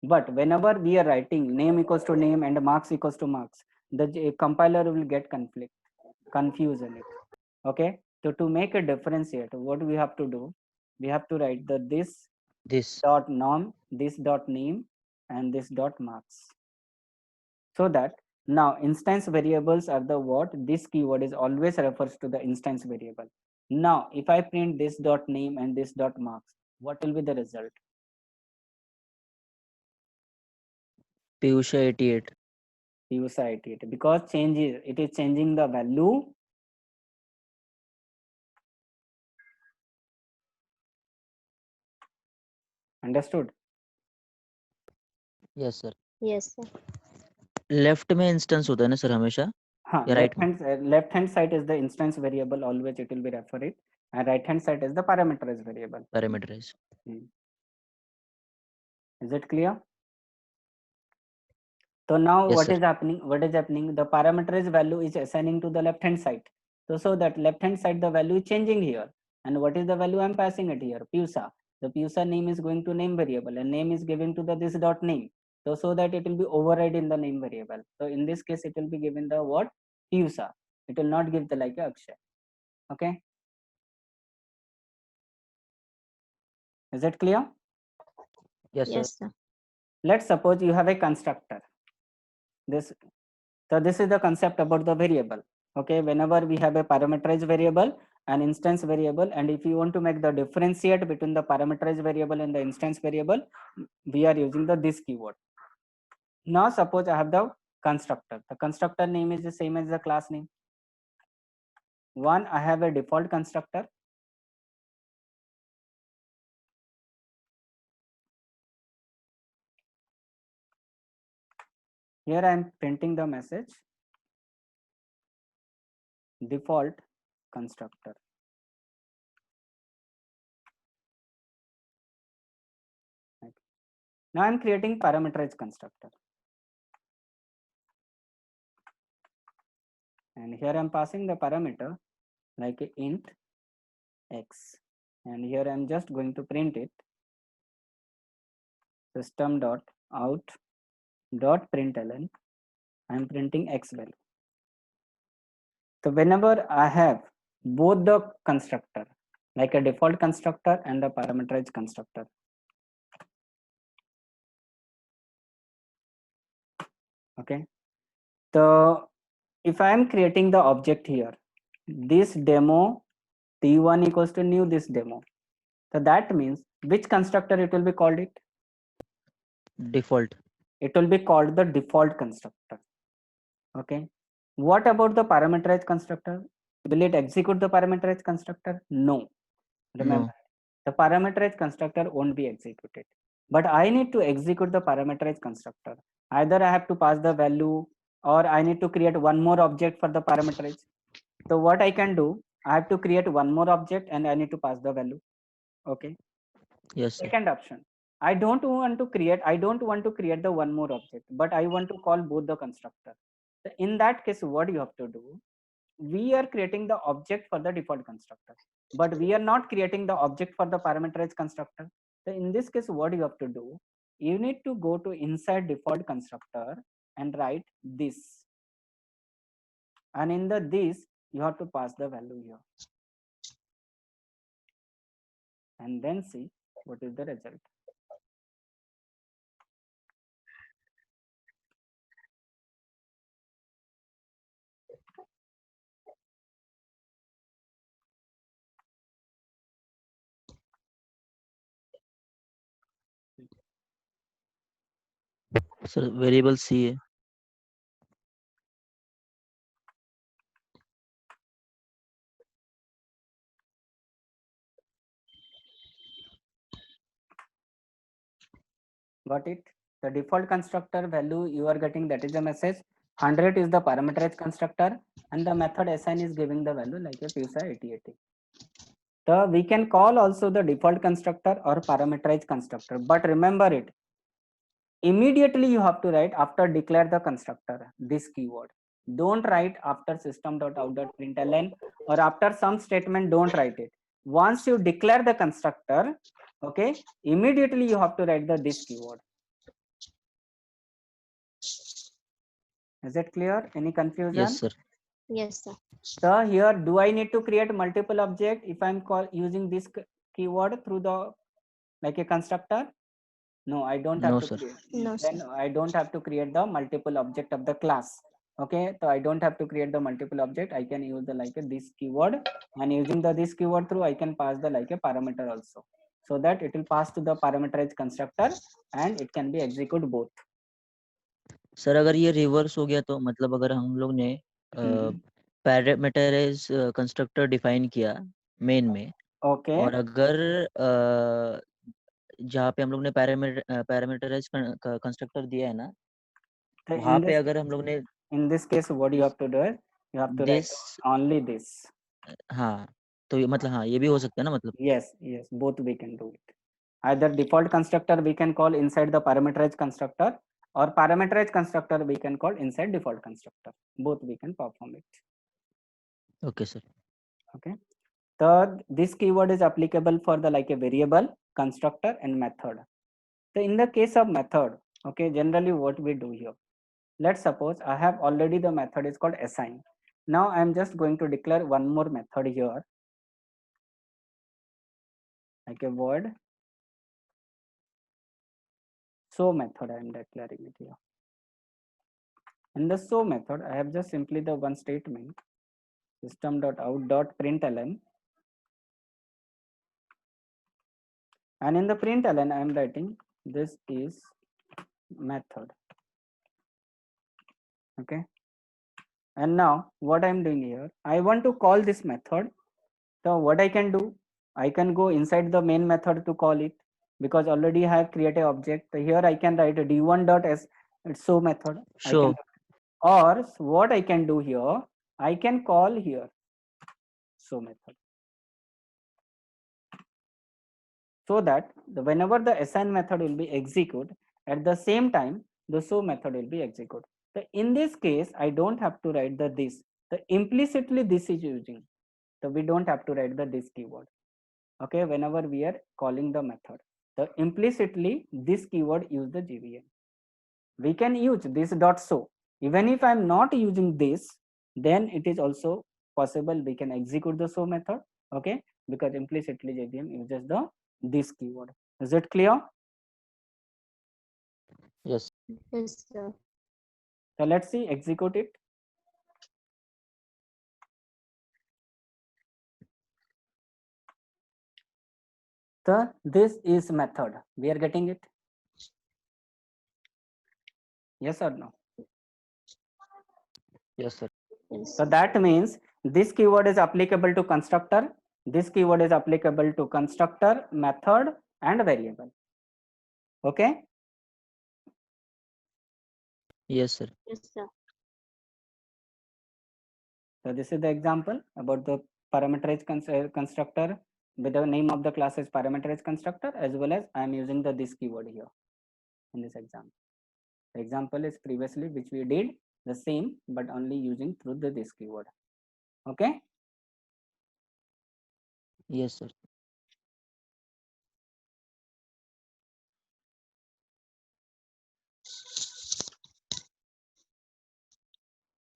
But whenever we are writing name equals to name and marks equals to marks, the compiler will get confused in it, okay? So to make a differentiate, what we have to do, we have to write the this This. dot norm, this dot name, and this dot marks. So that now instance variables are the what, this keyword is always refers to the instance variable. Now if I print this dot name and this dot marks, what will be the result? Piyusha 88. Piyusha 88, because changes, it is changing the value. Understood? Yes sir. Yes, sir. Left में instance होता है ना sir हमेशा, Huh, या right में? left hand side is the instance variable, always it will be refer it, and right hand side is the parameterized variable. Parameterize. Is it clear? So now Yes what sir. is happening? What is happening? The parameterized value is assigning to the left hand side. So that left hand side the value is changing here. And what is the value I'm passing it here? Piyusha. The Piyusha name is going to name variable and name is given to the this dot name. So that it will be override in the name variable. So in this case it will be given the what? Piyusha. It will not give the like Akshay. Okay. Is it clear? Yes sir. Yes, sir. Let's suppose you have a constructor. So this is the concept about the variable. Okay, whenever we have a parameterized variable, an instance variable, and if you want to make the differentiate between the parameterized variable and the instance variable, we are using the this keyword. Now suppose I have the constructor. The constructor name is the same as the class name. One, I have a default constructor. Here I am printing the message default constructor. Now I am creating parameterized constructor. And here I am passing the parameter like a int x. And here I am just going to print it system dot out dot println. I am printing x value. So whenever I have both the constructor, like a default constructor and the parameterized constructor, okay. So if I am creating the object here, this demo t1 equals to new this demo. So that means which constructor it will be called it? Default. It will be called the default constructor. Okay. What about the parameterized constructor? Will it execute the parameterized constructor? No. Remember, No. the parameterized constructor won't be executed. But I need to execute the parameterized constructor. Either I have to pass the value or I need to create one more object for the parameterized. So what I can do, I have to create one more object and I need to pass the value. Okay. Yes sir. Second option, I don't want to create the one more object, but I want to call both the constructor. So in that case, what you have to do, we are creating the object for the default constructor, but we are not creating the object for the parameterized constructor. So in this case, what you have to do, you need to go to inside default constructor and write this. And in the this, you have to pass the value here. And then see what is the result. Sir variable C है. Got it? The default constructor value you are getting, that is the message. 100 is the parameterized constructor and the method assign is giving the value like a Piyusha 8080. So we can call also the default constructor or parameterized constructor, but remember it. Immediately you have to write after declare the constructor this keyword. Don't write after system.out.println or after some statement. Don't write it. Once you declare the constructor, okay, immediately you have to write the this keyword. Is it clear? Any confusion? Yes, sir. Yes, sir. So here, do I need to create multiple object if I'm using this keyword through the like a constructor? No, I don't have No, to sir. create. No, sir. Then I don't have to create the multiple object of the class. Okay, so I don't have to create the multiple object. I can use the like a this keyword, and using the this keyword through, I can pass the like a parameter also, so that it will pass to the parameterized constructor and it can be execute both. Sir अगर ये reverse हो गया तो मतलब अगर हम लोग ने पैरामीटराइज कंस्ट्रक्टर डिफाइन किया मेन में Okay. और अगर जहाँ पे हम लोग ने पैरामीटराइज कंस्ट्रक्टर दिया है ना So वहाँ पे अगर हम लोग ने in this case, what you have to do is you have to write this only this. हाँ तो ये मतलब हाँ ये भी हो सकता है ना मतलब Yes, yes, both we can do it. Either default constructor we can call inside the parameterized constructor, or parameterized constructor we can call inside default constructor. Both we can perform it. Okay sir Okay. Third, this keyword is applicable for the like a variable, constructor, and method. So in the case of method, okay, generally what we do here. Let's suppose I have already the method is called assign. Now I'm just going to declare one more method here, like a word. So method I am declaring it here. In the so method, I have just simply the one statement system.out.println, and in the println I am writing this is method. Okay, and now what I am doing here, I want to call this method. So what I can do, I can go inside the main method to call it, because already I have created object. So here I can write a d1.s so method. I Sure. can, or what I can do here, I can call here so method, so that whenever the assign method will be executed, at the same time the show method will be executed. So in this case, I don't have to write the this. The implicitly this is using. So we don't have to write the this keyword. Okay, whenever we are calling the method, so implicitly this keyword use the JVM. We can use this dot show. Even if I'm not using this, then it is also possible we can execute the show method. Okay, because implicitly JVM uses the this keyword. Is it clear? Yes. Yes, sir. So let's see, execute it. So this is method. We are getting it. Yes or no? Yes, sir. Yes. So that means this keyword is applicable to constructor. This keyword is applicable to constructor, method, and variable. Okay. Yes, sir. Yes, sir. So this is the example about the parameterized constructor with the name of the class is parameterized constructor, as well as I am using the this keyword here in this example. The example is previously which we did the same, but only using through the this keyword. Okay. Yes, sir.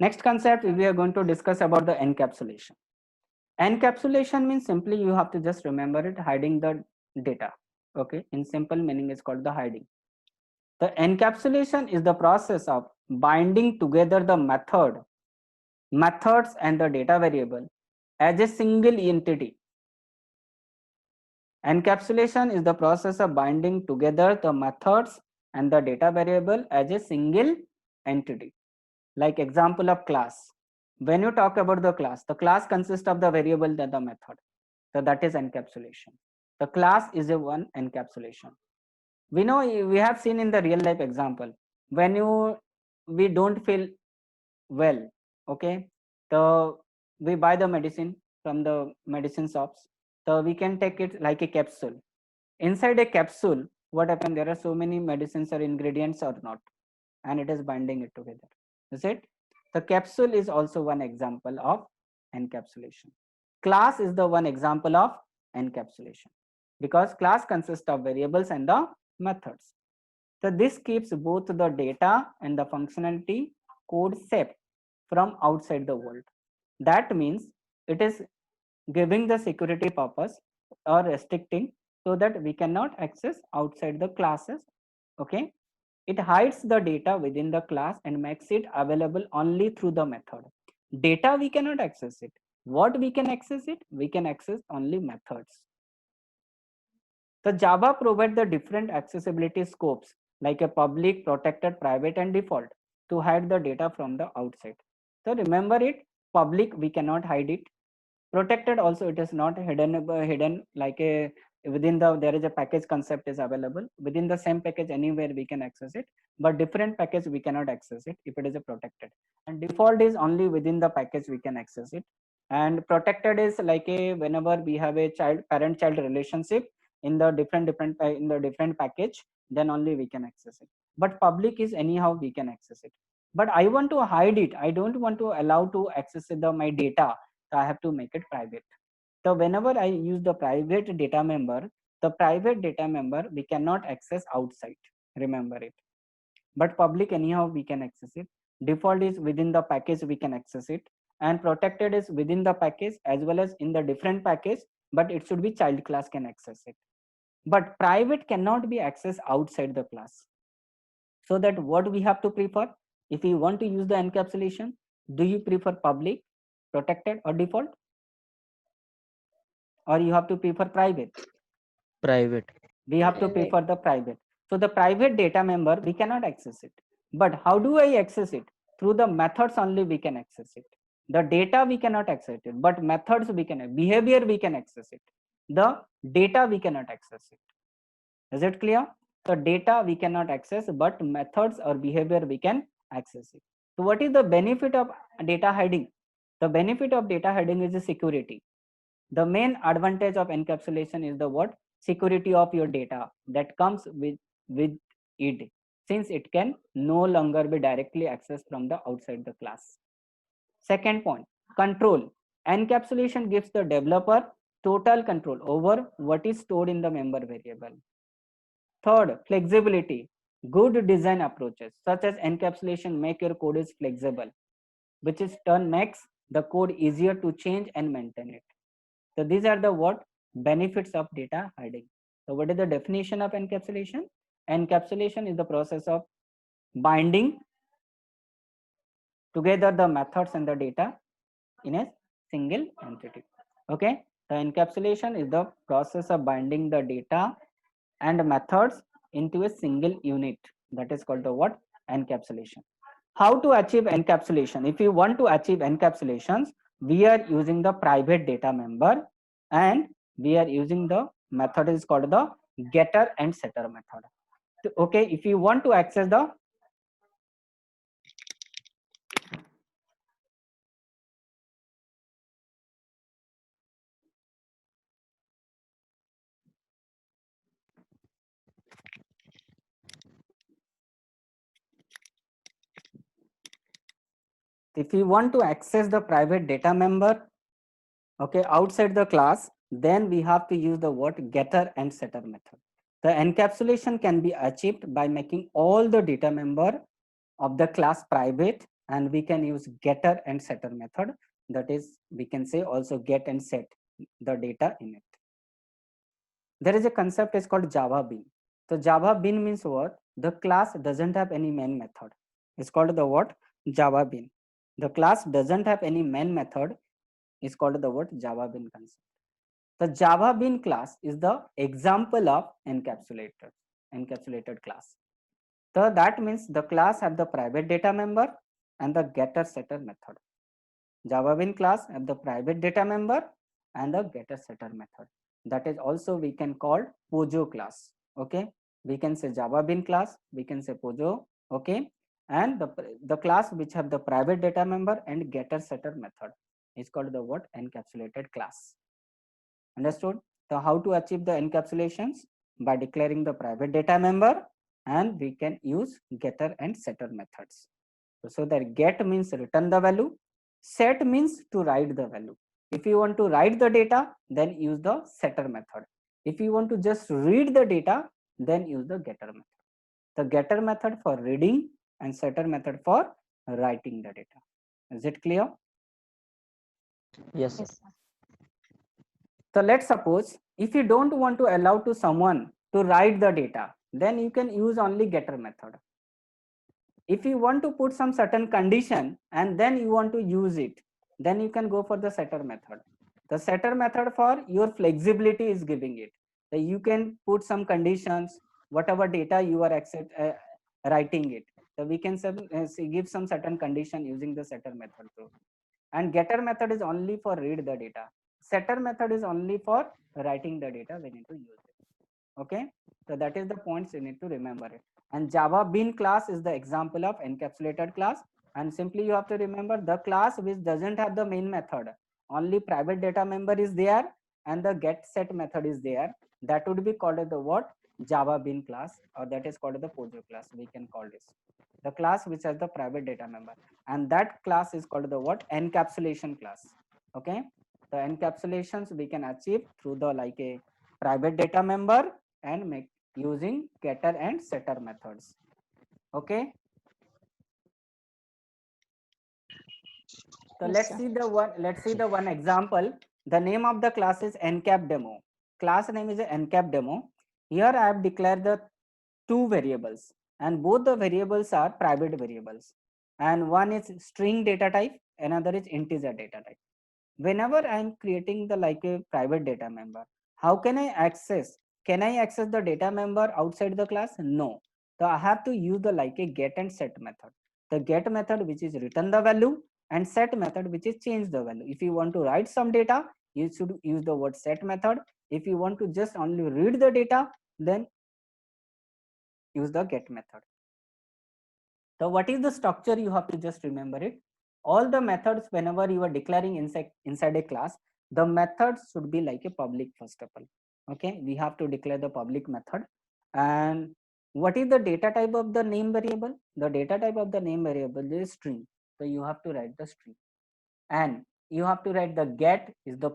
Next concept we are going to discuss about the encapsulation. Encapsulation means simply you have to just remember it, hiding the data. Okay, in simple meaning is called the hiding. The encapsulation is the process of binding together the methods and the data variable as a single entity. Encapsulation is the process of binding together the methods and the data variable as a single entity. Like example of class. When you talk about the class consists of the variable and the method. So that is encapsulation. The class is a one encapsulation. We know, we have seen in the real life example, when we don't feel well, okay, so we buy the medicine from the medicine shops. So we can take it like a capsule. Inside a capsule, what happened? There are so many medicines or ingredients or not, and it is binding it together. Is it? The capsule is also one example of encapsulation. Class is the one example of encapsulation because class consists of variables and the methods. So this keeps both the data and the functionality code safe from outside the world. That means it is giving the security purpose or restricting so that we cannot access outside the classes. Okay, it hides the data within the class and makes it available only through the method. Data we cannot access it. What we can access it? We can access only methods. The Java provides the different accessibility scopes like a public, protected, private, and default to hide the data from the outside. So remember it, public we cannot hide it. Protected also it is not hidden like a within the there is a package concept is available within the same package anywhere we can access it, but different package we cannot access it if it is a protected. And default is only within the package we can access it. And protected is like a whenever we have a child parent child relationship in the different package, then only we can access it. But public is anyhow we can access it. But I want to hide it. I don't want to allow to access my data, so I have to make it private. So whenever I use the private data member, the private data member we cannot access outside. Remember it. But public anyhow we can access it. Default is within the package we can access it, and protected is within the package as well as in the different package, but it should be child class can access it. But private cannot be accessed outside the class. So that what we have to prefer, if we want to use the encapsulation, do you prefer public, protected, or default? Or you have to prefer private? Private. We have to prefer the private. So the private data member we cannot access it. But how do I access it? Through the methods only we can access it. The data we cannot access it, but methods we can, behavior we can access it. The data we cannot access it. Is it clear? So data we cannot access, but methods or behavior we can access it. So what is the benefit of data hiding? The benefit of data hiding is the security. The main advantage of encapsulation is the what? Security of your data that comes with it, since it can no longer be directly accessed from the outside the class. Second point, control. Encapsulation gives the developer total control over what is stored in the member variable. Third, flexibility. Good design approaches such as encapsulation make your code is flexible, which is turn makes the code easier to change and maintain it. So these are the what benefits of data hiding. So what is the definition of encapsulation? Encapsulation is the process of binding together the methods and the data in a single entity. Okay, the encapsulation is the process of binding the data and methods into a single unit. That is called the what? Encapsulation. How to achieve encapsulation? If you want to achieve encapsulations, we are using the private data member, and we are using the method is called the getter and setter method. Okay, if you want to access the private data member, okay, outside the class, then we have to use the what? Getter and setter method. The encapsulation can be achieved by making all the data member of the class private, and we can use getter and setter method. That is, we can say also get and set the data in it. There is a concept is called Java Bean. So Java Bean means what? The class doesn't have any main method. It's called the what? Java Bean. The class doesn't have any main method. It's called the what? Java Bean concept. The Java Bean class is the example of encapsulated class. So that means the class have the private data member and the getter setter method. Java Bean class have the private data member and the getter setter method. That is also we can call Pojo class. Okay, we can say Java Bean class, we can say Pojo. Okay, and the class which have the private data member and getter setter method is called the what? Encapsulated class. Understood? So how to achieve the encapsulations? By declaring the private data member, and we can use getter and setter methods. So that get means return the value, set means to write the value. If you want to write the data, then use the setter method. If you want to just read the data, then use the getter method. The getter method for reading and setter method for writing the data. Is it clear? Yes, sir. Yes, sir. So let's suppose if you don't want to allow to someone to write the data, then you can use only getter method. If you want to put some certain condition and then you want to use it, then you can go for the setter method. The setter method for your flexibility is giving it. So you can put some conditions, whatever data you are writing it. So we can give some certain condition using the setter method too. And getter method is only for read the data. Setter method is only for writing the data we need to use it. Okay, so that is the points you need to remember it. And Java Bean class is the example of encapsulated class, and simply you have to remember the class which doesn't have the main method, only private data member is there and the get set method is there, that would be called as the what? Java Bean class, or that is called the Pojo class, we can call this the class which has the private data member, and that class is called the what? Encapsulation class. Okay, the encapsulations we can achieve through the like a private data member and make using getter and setter methods. Okay, so Yes, let's sir. see the one, let's see the one example. The name of the class is encap demo. Class name is encap demo. Here I have declared the two variables, and both the variables are private variables, and one is string data type, another is integer data type. Whenever I am creating the like a private data member, how can I access? Can I access the data member outside the class? No. So I have to use the like a get and set method. The get method which is return the value, and set method which is change the value. If you want to write some data, you should use the word set method. If you want to just only read the data, then use the get method. So what is the structure? You have to just remember it. All the methods, whenever you are declaring inside a class, the methods should be like a public first of all. Okay, we have to declare the public method. And what is the data type of the name variable? The data type of the name variable is string. So you have to write the string, and you have to write the get is the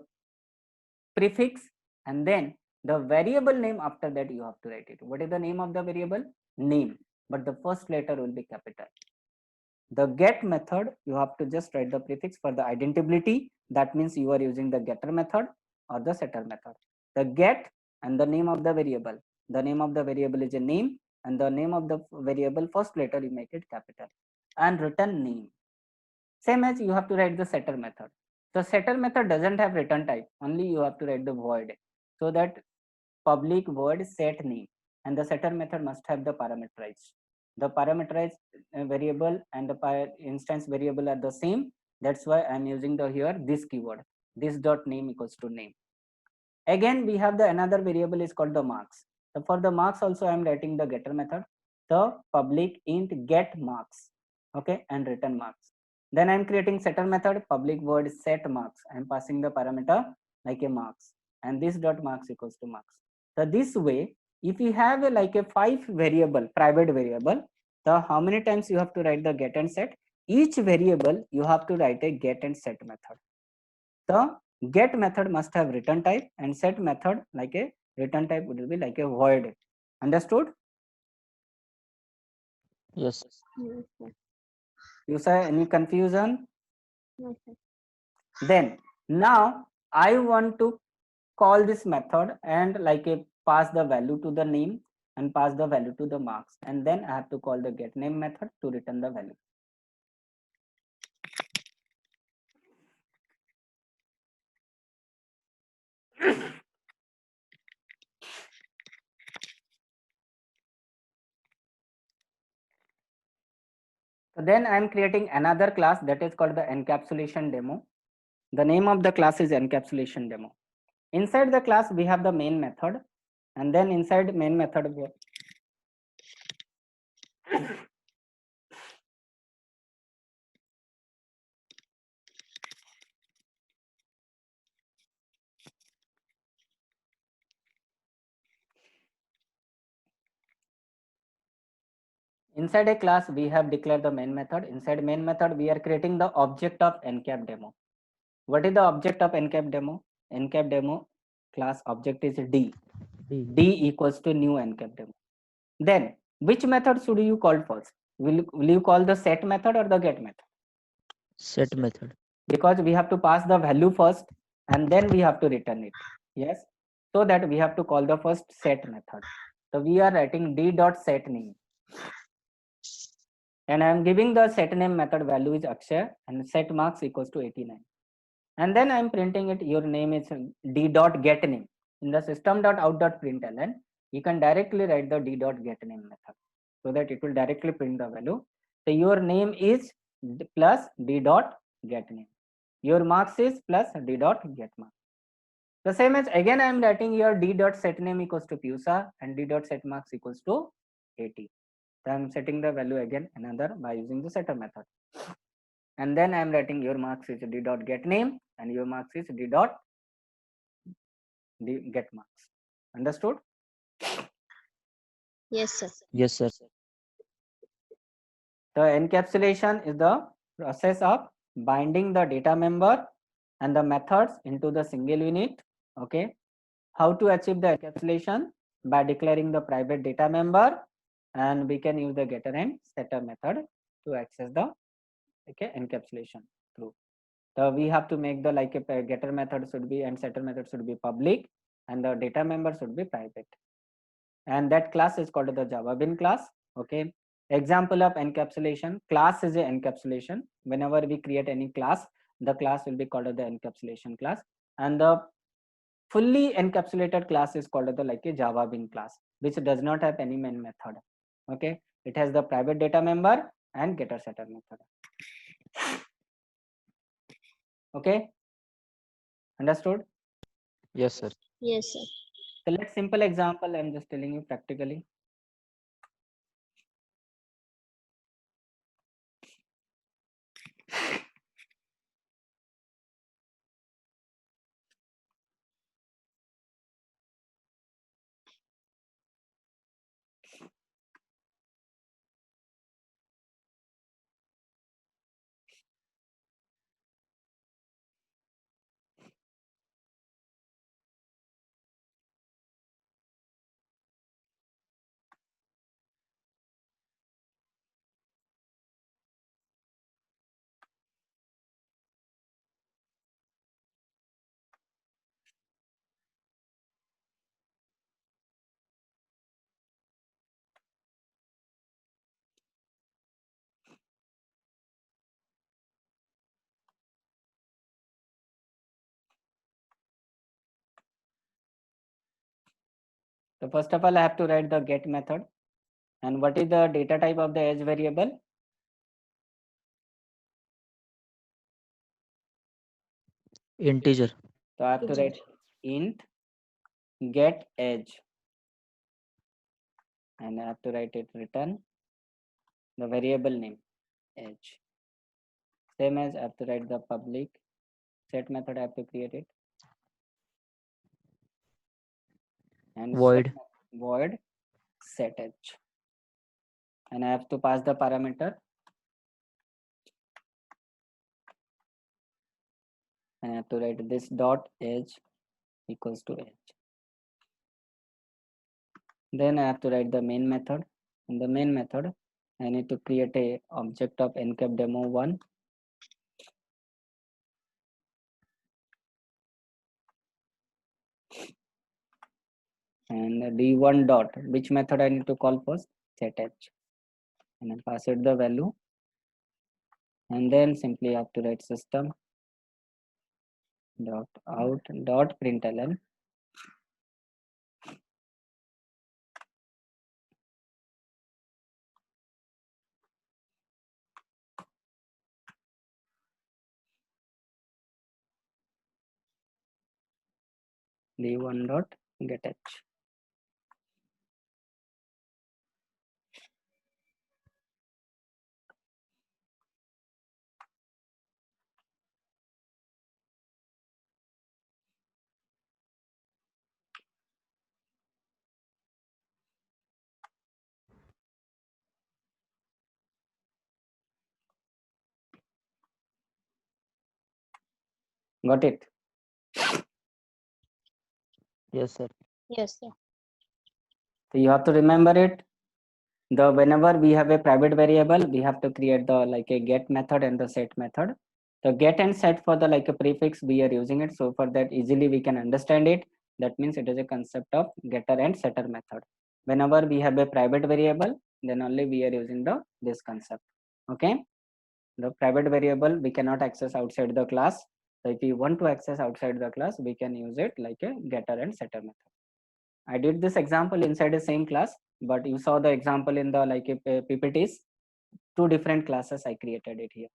prefix, and then the variable name after that you have to write it. What is the name of the variable? Name, but the first letter will be capital. The get method, you have to just write the prefix for the identity. That means you are using the getter method or the setter method. The get and the name of the variable. The name of the variable is a name, and the name of the variable first letter you make it capital, and return name. Same as you have to write the setter method. The setter method doesn't have return type, only you have to write the void. So that public void set name, and the setter method must have the parameterized. The parameterized variable and the instance variable are the same. That's why I'm using the here this keyword. This dot name equals to name. Again, we have the another variable is called the marks. So for the marks also I'm writing the getter method. The public int get marks. Okay, and return marks. Then I'm creating setter method, public void set marks. I'm passing the parameter like a marks, and this dot marks equals to marks. So this way, if you have a like a 5 variable, private variable, the how many times you have to write the get and set? Each variable you have to write a get and set method. The get method must have return type, and set method like a return type would be like a void. Understood? Yes. Yes, sir. You say any confusion? Yes, sir. Then now I want to call this method and like a pass the value to the name and pass the value to the marks, and then I have to call the get name method to return the value. So then I am creating another class that is called the encapsulation demo. The name of the class is encapsulation demo. Inside the class we have the main method, and then inside main method Inside a class, we have declared the main method. Inside main method, we are creating the object of NCAP demo. What is the object of NCAP demo? NCAP demo class object is D. D equals to new NCAP demo. Then, which method should you call first? Will you call the set method or the get method? Set method. Because we have to pass the value first and then we have to return it. Yes. So that we have to call the first set method. So we are writing d dot set name. And I am giving the set name method value is Akshay and set marks equals to 89. And then I am printing it. Your name is d dot get name. In the system dot out dot println, you can directly write the d dot get name method so that it will directly print the value. So your name is plus d dot get name. Your marks is plus d dot get marks. The same as again I am writing here d dot set name equals to Pusa and d dot set marks equals to 80. So I am setting the value again another by using the setter method. And then I am writing your marks is d dot get name and your marks is d dot get marks. Understood? Yes, sir. Yes, sir. The encapsulation is the process of binding the data member and the methods into the single unit. Okay. How to achieve the encapsulation? By declaring the private data member, and we can use the getter and setter method to access the encapsulation through. So we have to make the like a getter method should be and setter method should be public and the data member should be private. And that class is called the Java Bean class. Okay. Example of encapsulation. Class is a encapsulation. Whenever we create any class, the class will be called the encapsulation class. And the fully encapsulated class is called the like a Java Bean class, which does not have any main method. Okay. It has the private data member and getter setter method. Okay. Understood? Yes, sir. Yes, sir. So let's simple example. I'm just telling you practically. So first of all, I have to write the get method. And what is the data type of the edge variable? Integer. So I have to write int get edge. And I have to write it return the variable name edge. Same as I have to write the public set method. I have to create it. And Void. void set edge. And I have to pass the parameter. And I have to write this dot edge equals to edge. Then I have to write the main method. In the main method, I need to create a object of encap demo 1. And d1 dot, which method I need to call first? Set edge. And I pass it the value. And then simply I have to write system dot out dot println. d1 dot get edge. Got it? Yes, sir. Yes, sir. So you have to remember it. The whenever we have a private variable, we have to create the like a get method and the set method. The get and set for the like a prefix we are using it. So for that easily we can understand it. That means it is a concept of getter and setter method. Whenever we have a private variable, then only we are using the this concept. Okay. The private variable we cannot access outside the class. So if we want to access outside the class, we can use it like a getter and setter method. I did this example inside the same class, but you saw the example in the like PPTs. Two different classes I created it here.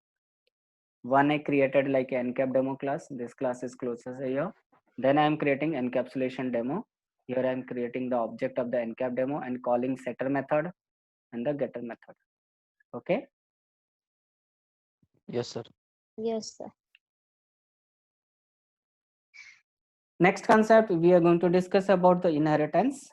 One I created like an encap demo class. This class is closest here. Then I am creating encapsulation demo. Here I am creating the object of the encap demo and calling setter method and the getter method. Okay. Yes, sir. Yes, sir. Next concept we are going to discuss about the inheritance.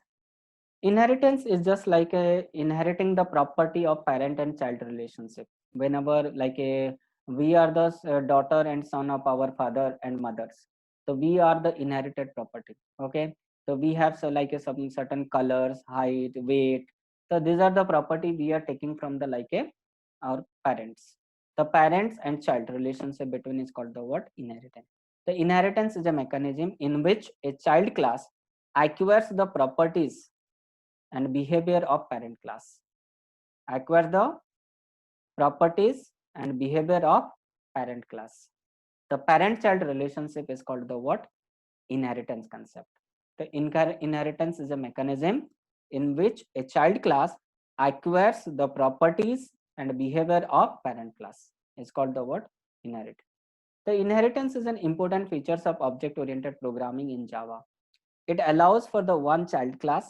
Inheritance is just like a inheriting the property of parent and child relationship. Whenever like a we are the daughter and son of our father and mothers, so we are the inherited property. Okay, so we have so like a some certain colors, height, weight. So these are the property we are taking from the like a our parents. The parents and child relationship between is called the what inheritance. The inheritance is a mechanism in which a child class acquires the properties and behavior of parent class. Acquire the properties and behavior of parent class. The parent child relationship is called the what inheritance concept. The inheritance is a mechanism in which a child class acquires the properties and behavior of parent class. It's called the what inherit. The inheritance is an important features of object oriented programming in Java. It allows for the one class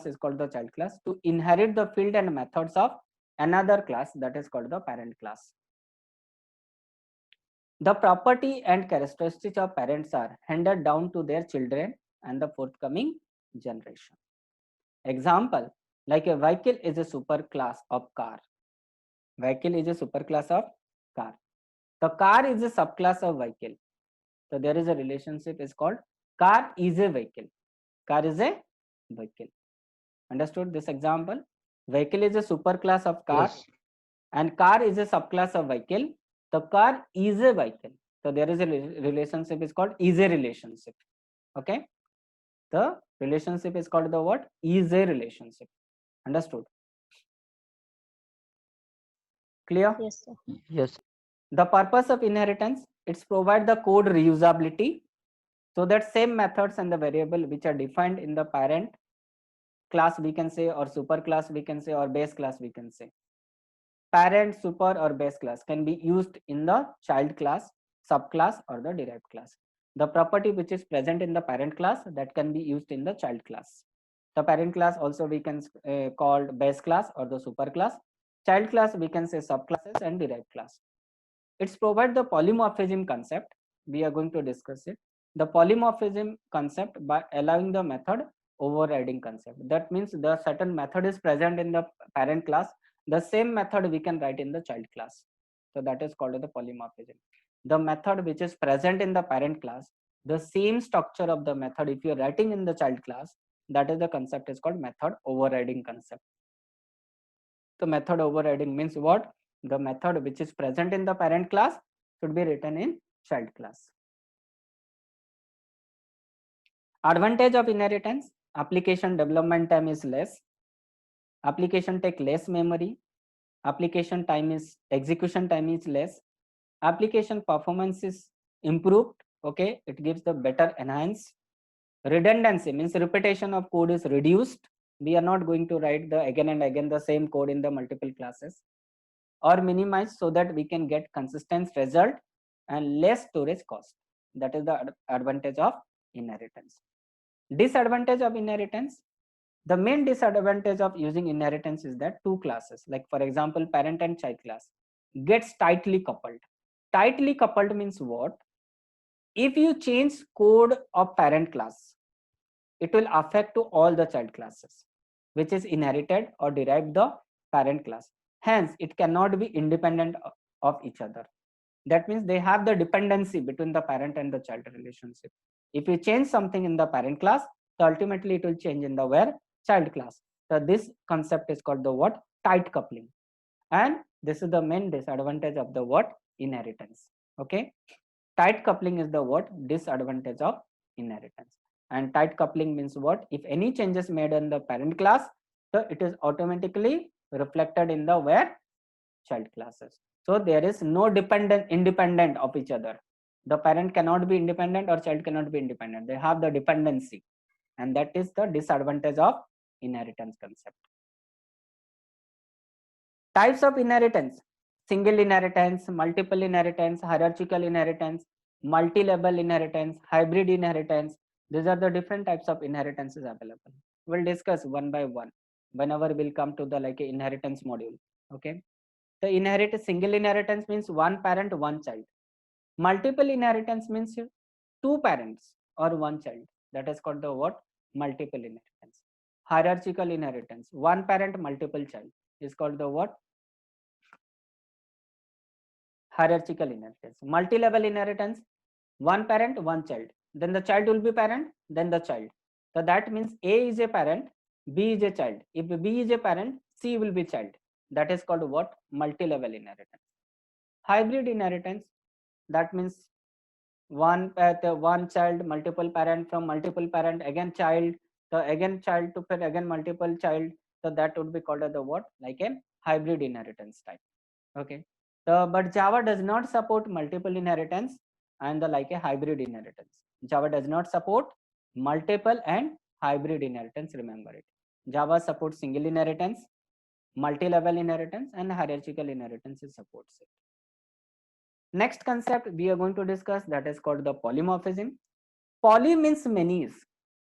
is called the child class, to inherit the field and methods of another class that is called the parent class. The property and characteristics of parents are handed down to their children and the forthcoming generation. Example, like a vehicle is a superclass of car. Vehicle is a superclass of car. The car is a subclass of vehicle. So there is a relationship is called car is a vehicle. Car is a vehicle. Understood this example? Vehicle is a superclass of car Yes. and car is a subclass of vehicle. The car is a vehicle. So there is a relationship is called is a relationship. Okay. The relationship is called the what? Is a relationship. Understood? Clear? Yes, sir. Yes. The purpose of inheritance, it's provide the code reusability, so that same methods and the variable which are defined in the parent class we can say, or super class we can say, or base class we can say. Parent, super or base class can be used in the child class, subclass or the derived class. The property which is present in the parent class that can be used in the child class. The parent class also we can called base class or the super class. Child class we can say subclasses and derived class. It's provide the polymorphism concept. We are going to discuss it. The polymorphism concept by allowing the method overriding concept. That means the certain method is present in the parent class, the same method we can write in the child class. So that is called the polymorphism. The method which is present in the parent class, the same structure of the method if you are writing in the child class, that is the concept is called method overriding concept. The method overriding means what? The method which is present in the parent class should be written in child class. Advantage of inheritance, application development time is less, application take less memory, application time is execution time is less, application performance is improved. Okay, it gives the better enhance. Redundancy means repetition of code is reduced. We are not going to write the again and again the same code in the multiple classes. Or minimize so that we can get consistent result and less storage cost. That is the advantage of inheritance. Disadvantage of inheritance, the main disadvantage of using inheritance is that two classes, like for example parent and child class, gets tightly coupled. Tightly coupled means what? If you change code of parent class, it will affect to all the child classes which is inherited or derived the parent class. Hence, it cannot be independent of each other. That means they have the dependency between the parent and the child relationship. If you change something in the parent class, so ultimately it will change in the where child class. So this concept is called the what tight coupling, and this is the main disadvantage of the what inheritance. Okay, tight coupling is the what disadvantage of inheritance. And tight coupling means what? If any changes made in the parent class, so it is automatically reflected in the where child classes. So there is no independent of each other. The parent cannot be independent or child cannot be independent. They have the dependency, and that is the disadvantage of inheritance concept. Types of inheritance: single inheritance, multiple inheritance, hierarchical inheritance, multi-level inheritance, hybrid inheritance. These are the different types of inheritances available. We'll discuss one by one whenever we'll come to the like inheritance module. Okay. The single inheritance means one parent, one child. Multiple inheritance means two parents or one child. That is called the what? Multiple inheritance. Hierarchical inheritance, one parent, multiple child, is called the what? Hierarchical inheritance. Multi-level inheritance, one parent, one child. Then the child will be parent, then the child. So that means A is a parent, B is a child. If B is a parent, C will be child. That is called what? Multi-level inheritance. Hybrid inheritance, that means one child, multiple parent, from multiple parent again child, so again child to parent, again multiple child. So that would be called as the what? Like a hybrid inheritance type. Okay. So but Java does not support multiple inheritance and the like a hybrid inheritance. Java does not support multiple and hybrid inheritance. Remember it. Java supports single inheritance, multi-level inheritance, and hierarchical inheritance supports it. Next concept we are going to discuss, that is called the polymorphism. Poly means many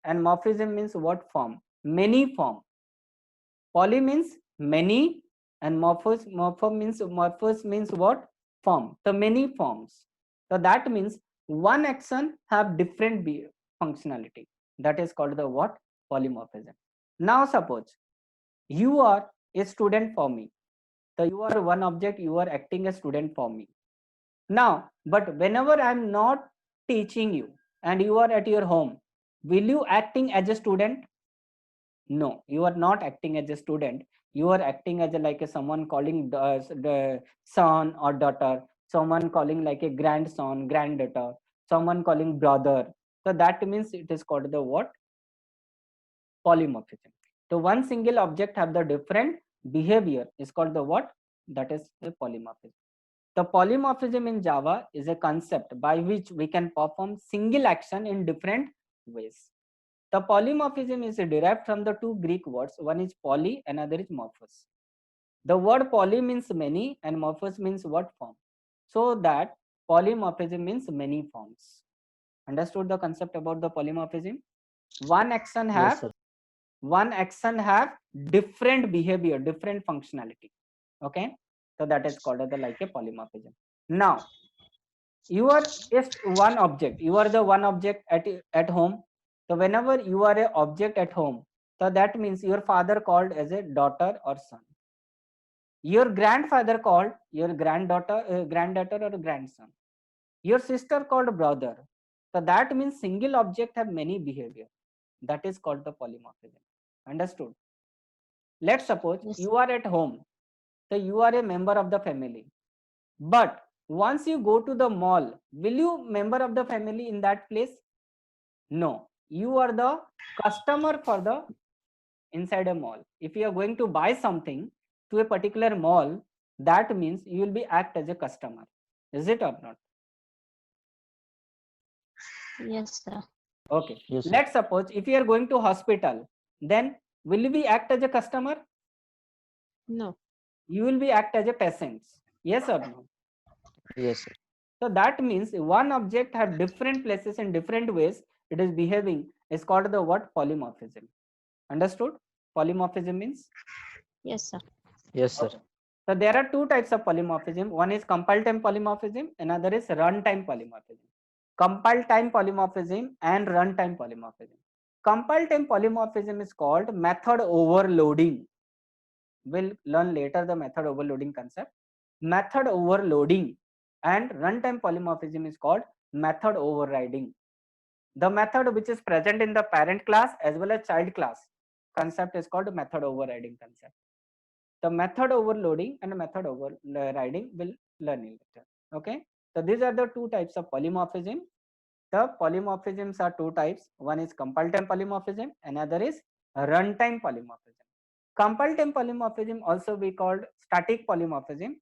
and morphism means what form? Many form. Poly means many and morphos means what? Form. So many forms. So that means one action have different functionality. That is called the what? Polymorphism. Now suppose you are a student for me. So you are one object, you are acting as student for me. Now, but whenever I'm not teaching you and you are at your home, will you acting as a student? No, you are not acting as a student. You are acting as a, like a someone calling the son or daughter, someone calling like a grandson, granddaughter, someone calling brother. So that means it is called the what? Polymorphism. So one single object have the different behavior is called the what? That is the polymorphism. The polymorphism in Java is a concept by which we can perform single action in different ways. The polymorphism is derived from the two Greek words. One is poly, another is morphos. The word poly means many and morphos means what form. So that polymorphism means many forms. Understood the concept about the polymorphism? One action Yes, have different behavior, different functionality. Okay, so that is called as the like a polymorphism. Now you are just one object, you are the one object at home. So whenever you are a object at home, so that means your father called as a daughter or son, your grandfather called your granddaughter or grandson, your sister called brother. So that means single object have many behavior. That is called the polymorphism. Understood? Let's suppose Yes. you are at home, so you are a member of the family. But once you go to the mall, will you member of the family in that place? No, you are the customer for the inside a mall. If you are going to buy something to a particular mall, that means you will be act as a customer. Is it or not? Yes, sir. Okay. yes, sir. Let's suppose if you are going to hospital, then will we act as a customer? No. You will be act as a patient. Yes or no? Yes, sir. So that means one object have different places in different ways it is behaving is called the what? Polymorphism. Understood? Polymorphism means? Yes, sir. Yes, sir. Okay. So there are two types of polymorphism. One is compile time polymorphism, another is runtime polymorphism. Compile time polymorphism and runtime polymorphism. Compile time polymorphism is called method overloading. We'll learn later the method overloading concept. Method overloading And runtime polymorphism is called method overriding. The method which is present in the parent class as well as child class concept is called method overriding concept. The method overloading and method overriding will learn later. Okay, so these are the two types of polymorphism. The polymorphisms are two types. One is compile time polymorphism, another is runtime polymorphism. Compile time polymorphism also we called static polymorphism,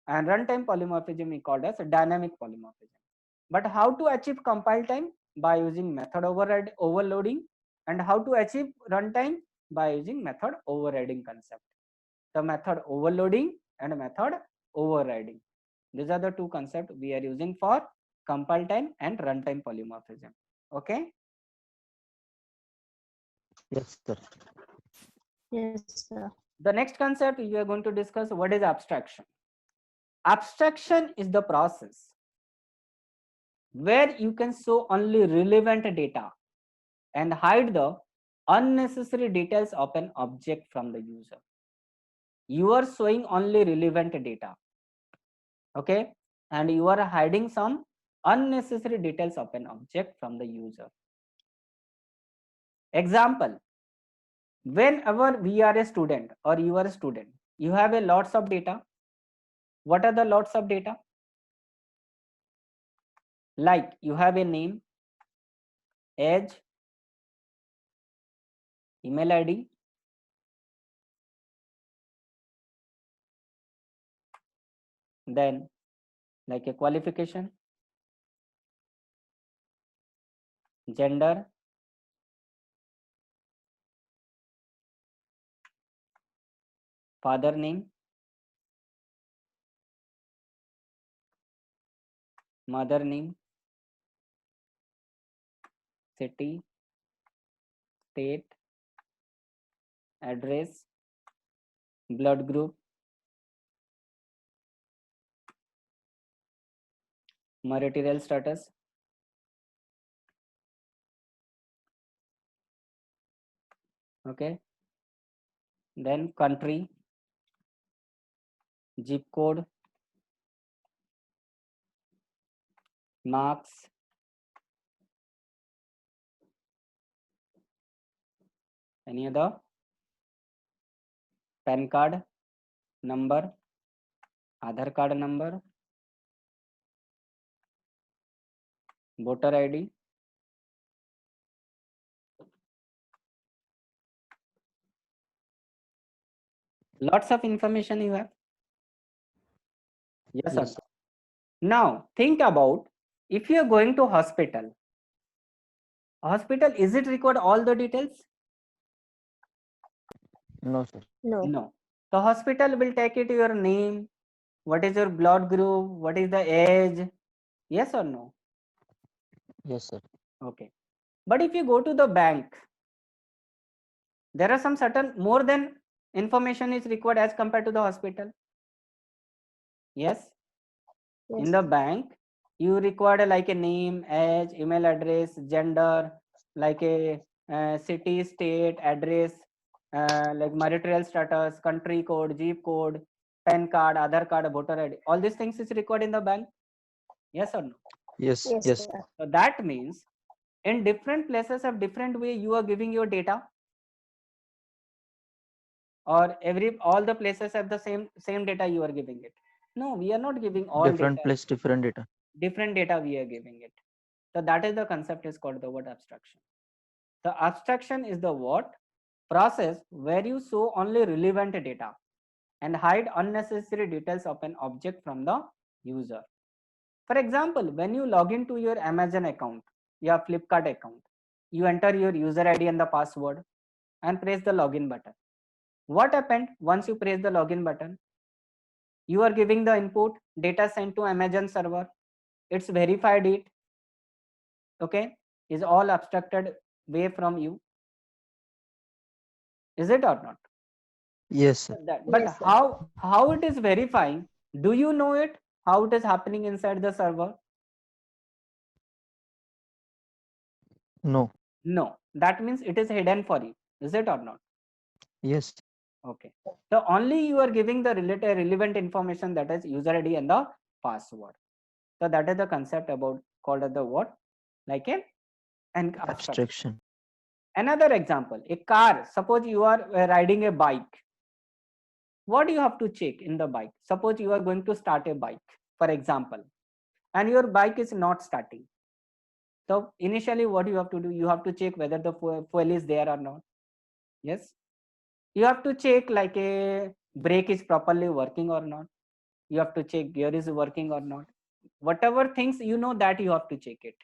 and runtime polymorphism we called as dynamic polymorphism. But how to achieve compile time? By using method overloading, and how to achieve runtime? By using method overriding concept. The method overloading and method overriding. These are the two concepts we are using for compile time and runtime polymorphism. Okay. Yes, sir. Yes, sir. The next concept we are going to discuss, what is abstraction. Abstraction is the process where you can show only relevant data and hide the unnecessary details of an object from the user. You are showing only relevant data, okay, and you are hiding some unnecessary details of an object from the user. Example, whenever we are a student or you are a student, you have a lots of data. What are the lots of data? Like you have a name, age, email ID, then like a qualification, gender, father name, mother name, city, state, address, blood group, marital status, okay, then country, zip code, marks, any other, PAN card number, Aadhaar card number, voter ID, lots of information you have. Yes or Yes, no? Now think about, if you are going to hospital, is it record all the details? no, sir. No. No. The hospital will take it your name, what is your blood group, what is the age. Yes or no? Yes, sir. Okay. But if you go to the bank, there are some certain more than information is required as compared to the hospital. Yes. Yes. In the bank, you require like a name, age, email address, gender, like a city, state, address, like marital status, country code, zip code, PAN card, Aadhaar card, voter ID. All these things is required in the bank. Yes or no? Yes, Yes, yes, sir. So that means in different places of different way you are giving your data, or all the places have the same data you are giving it. No, we are not giving all different data. place, different data. Different data we are giving it. So that is the concept is called the word abstraction. The abstraction is the what process where you show only relevant data and hide unnecessary details of an object from the user. For example, when you log into your Amazon account, your Flipkart account, you enter your user ID and the password and press the login button. What happened once you press the login button? You are giving the input, data sent to Amazon server. It's verified it, okay, is all abstracted way from you. Is it or not? Yes, sir. But Yes, sir. how it is verifying? Do you know it? How it is happening inside the server? No. No. That means it is hidden for you. Is it or not? Yes. Okay. So only you are giving the relevant information, that is user ID and the password. So that is the concept about called as the what? Like an abstraction. Abstraction. Another example, a car. Suppose you are riding a bike. What do you have to check in the bike? Suppose you are going to start a bike, for example, and your bike is not starting. So initially what you have to do, you have to check whether the fuel is there or not. Yes. You have to check like a brake is properly working or not. You have to check gear is working or not. Whatever things you know that you have to check it.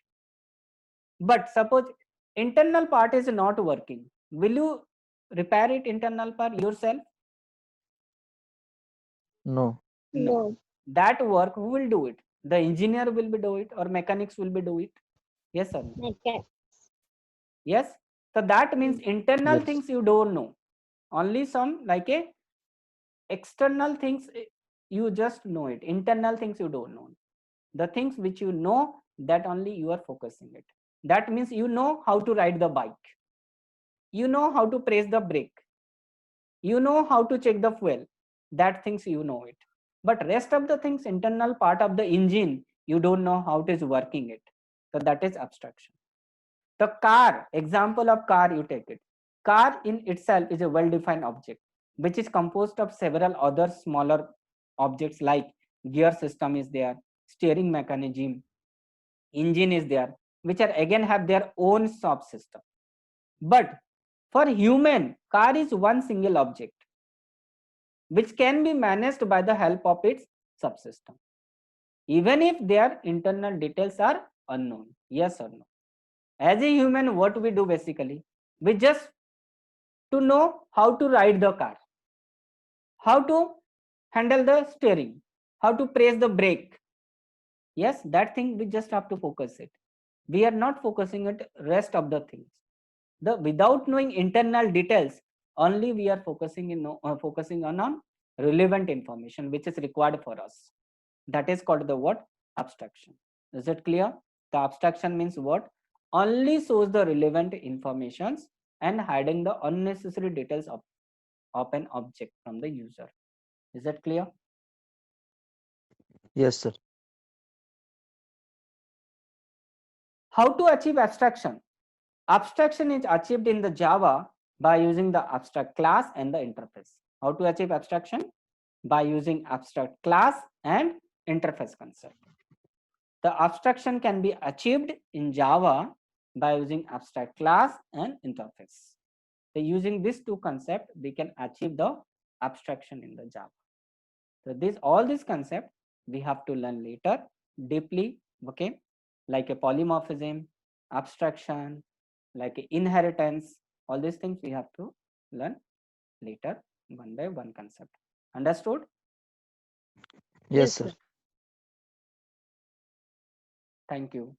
But suppose internal part is not working, will you repair it internal part yourself? No. No. That work who will do it? The engineer will be do it or mechanics will be do it? Yes or no? Okay. Yes. So that means internal Yes. things you don't know. Only some like a external things you just know it. Internal things you don't know. The things which you know, that only you are focusing it. That means you know how to ride the bike. You know how to press the brake. You know how to check the fuel. That things you know it. But rest of the things, internal part of the engine, you don't know how it is working it. So that is abstraction. The car, example of car, you take it. Car in itself is a well-defined object, which is composed of several other smaller objects like gear system is there, steering mechanism, engine is there, which are again have their own subsystem. But for human, car is one single object, which can be managed by the help of its subsystem, even if their internal details are unknown. Yes or no? As a human, what we do basically, we just to know how to ride the car, how to handle the steering, how to press the brake. Yes, that thing we just have to focus it. We are not focusing it rest of the things. The without knowing internal details, only we are focusing on relevant information which is required for us. That is called the what? Abstraction. Is it clear? The abstraction means what? Only shows the relevant informations and hiding the unnecessary details of an object from the user. Is that clear? Yes, sir. How to achieve abstraction? Abstraction is achieved in the Java by using the abstract class and the interface. How to achieve abstraction? By using abstract class and interface concept. The abstraction can be achieved in Java by using abstract class and interface. So using these two concepts, we can achieve the abstraction in the Java. So all these concepts we have to learn later deeply, okay? Like a polymorphism, abstraction, like a inheritance, all these things we have to learn later one by one concept. Understood? Yes, sir. Thank you.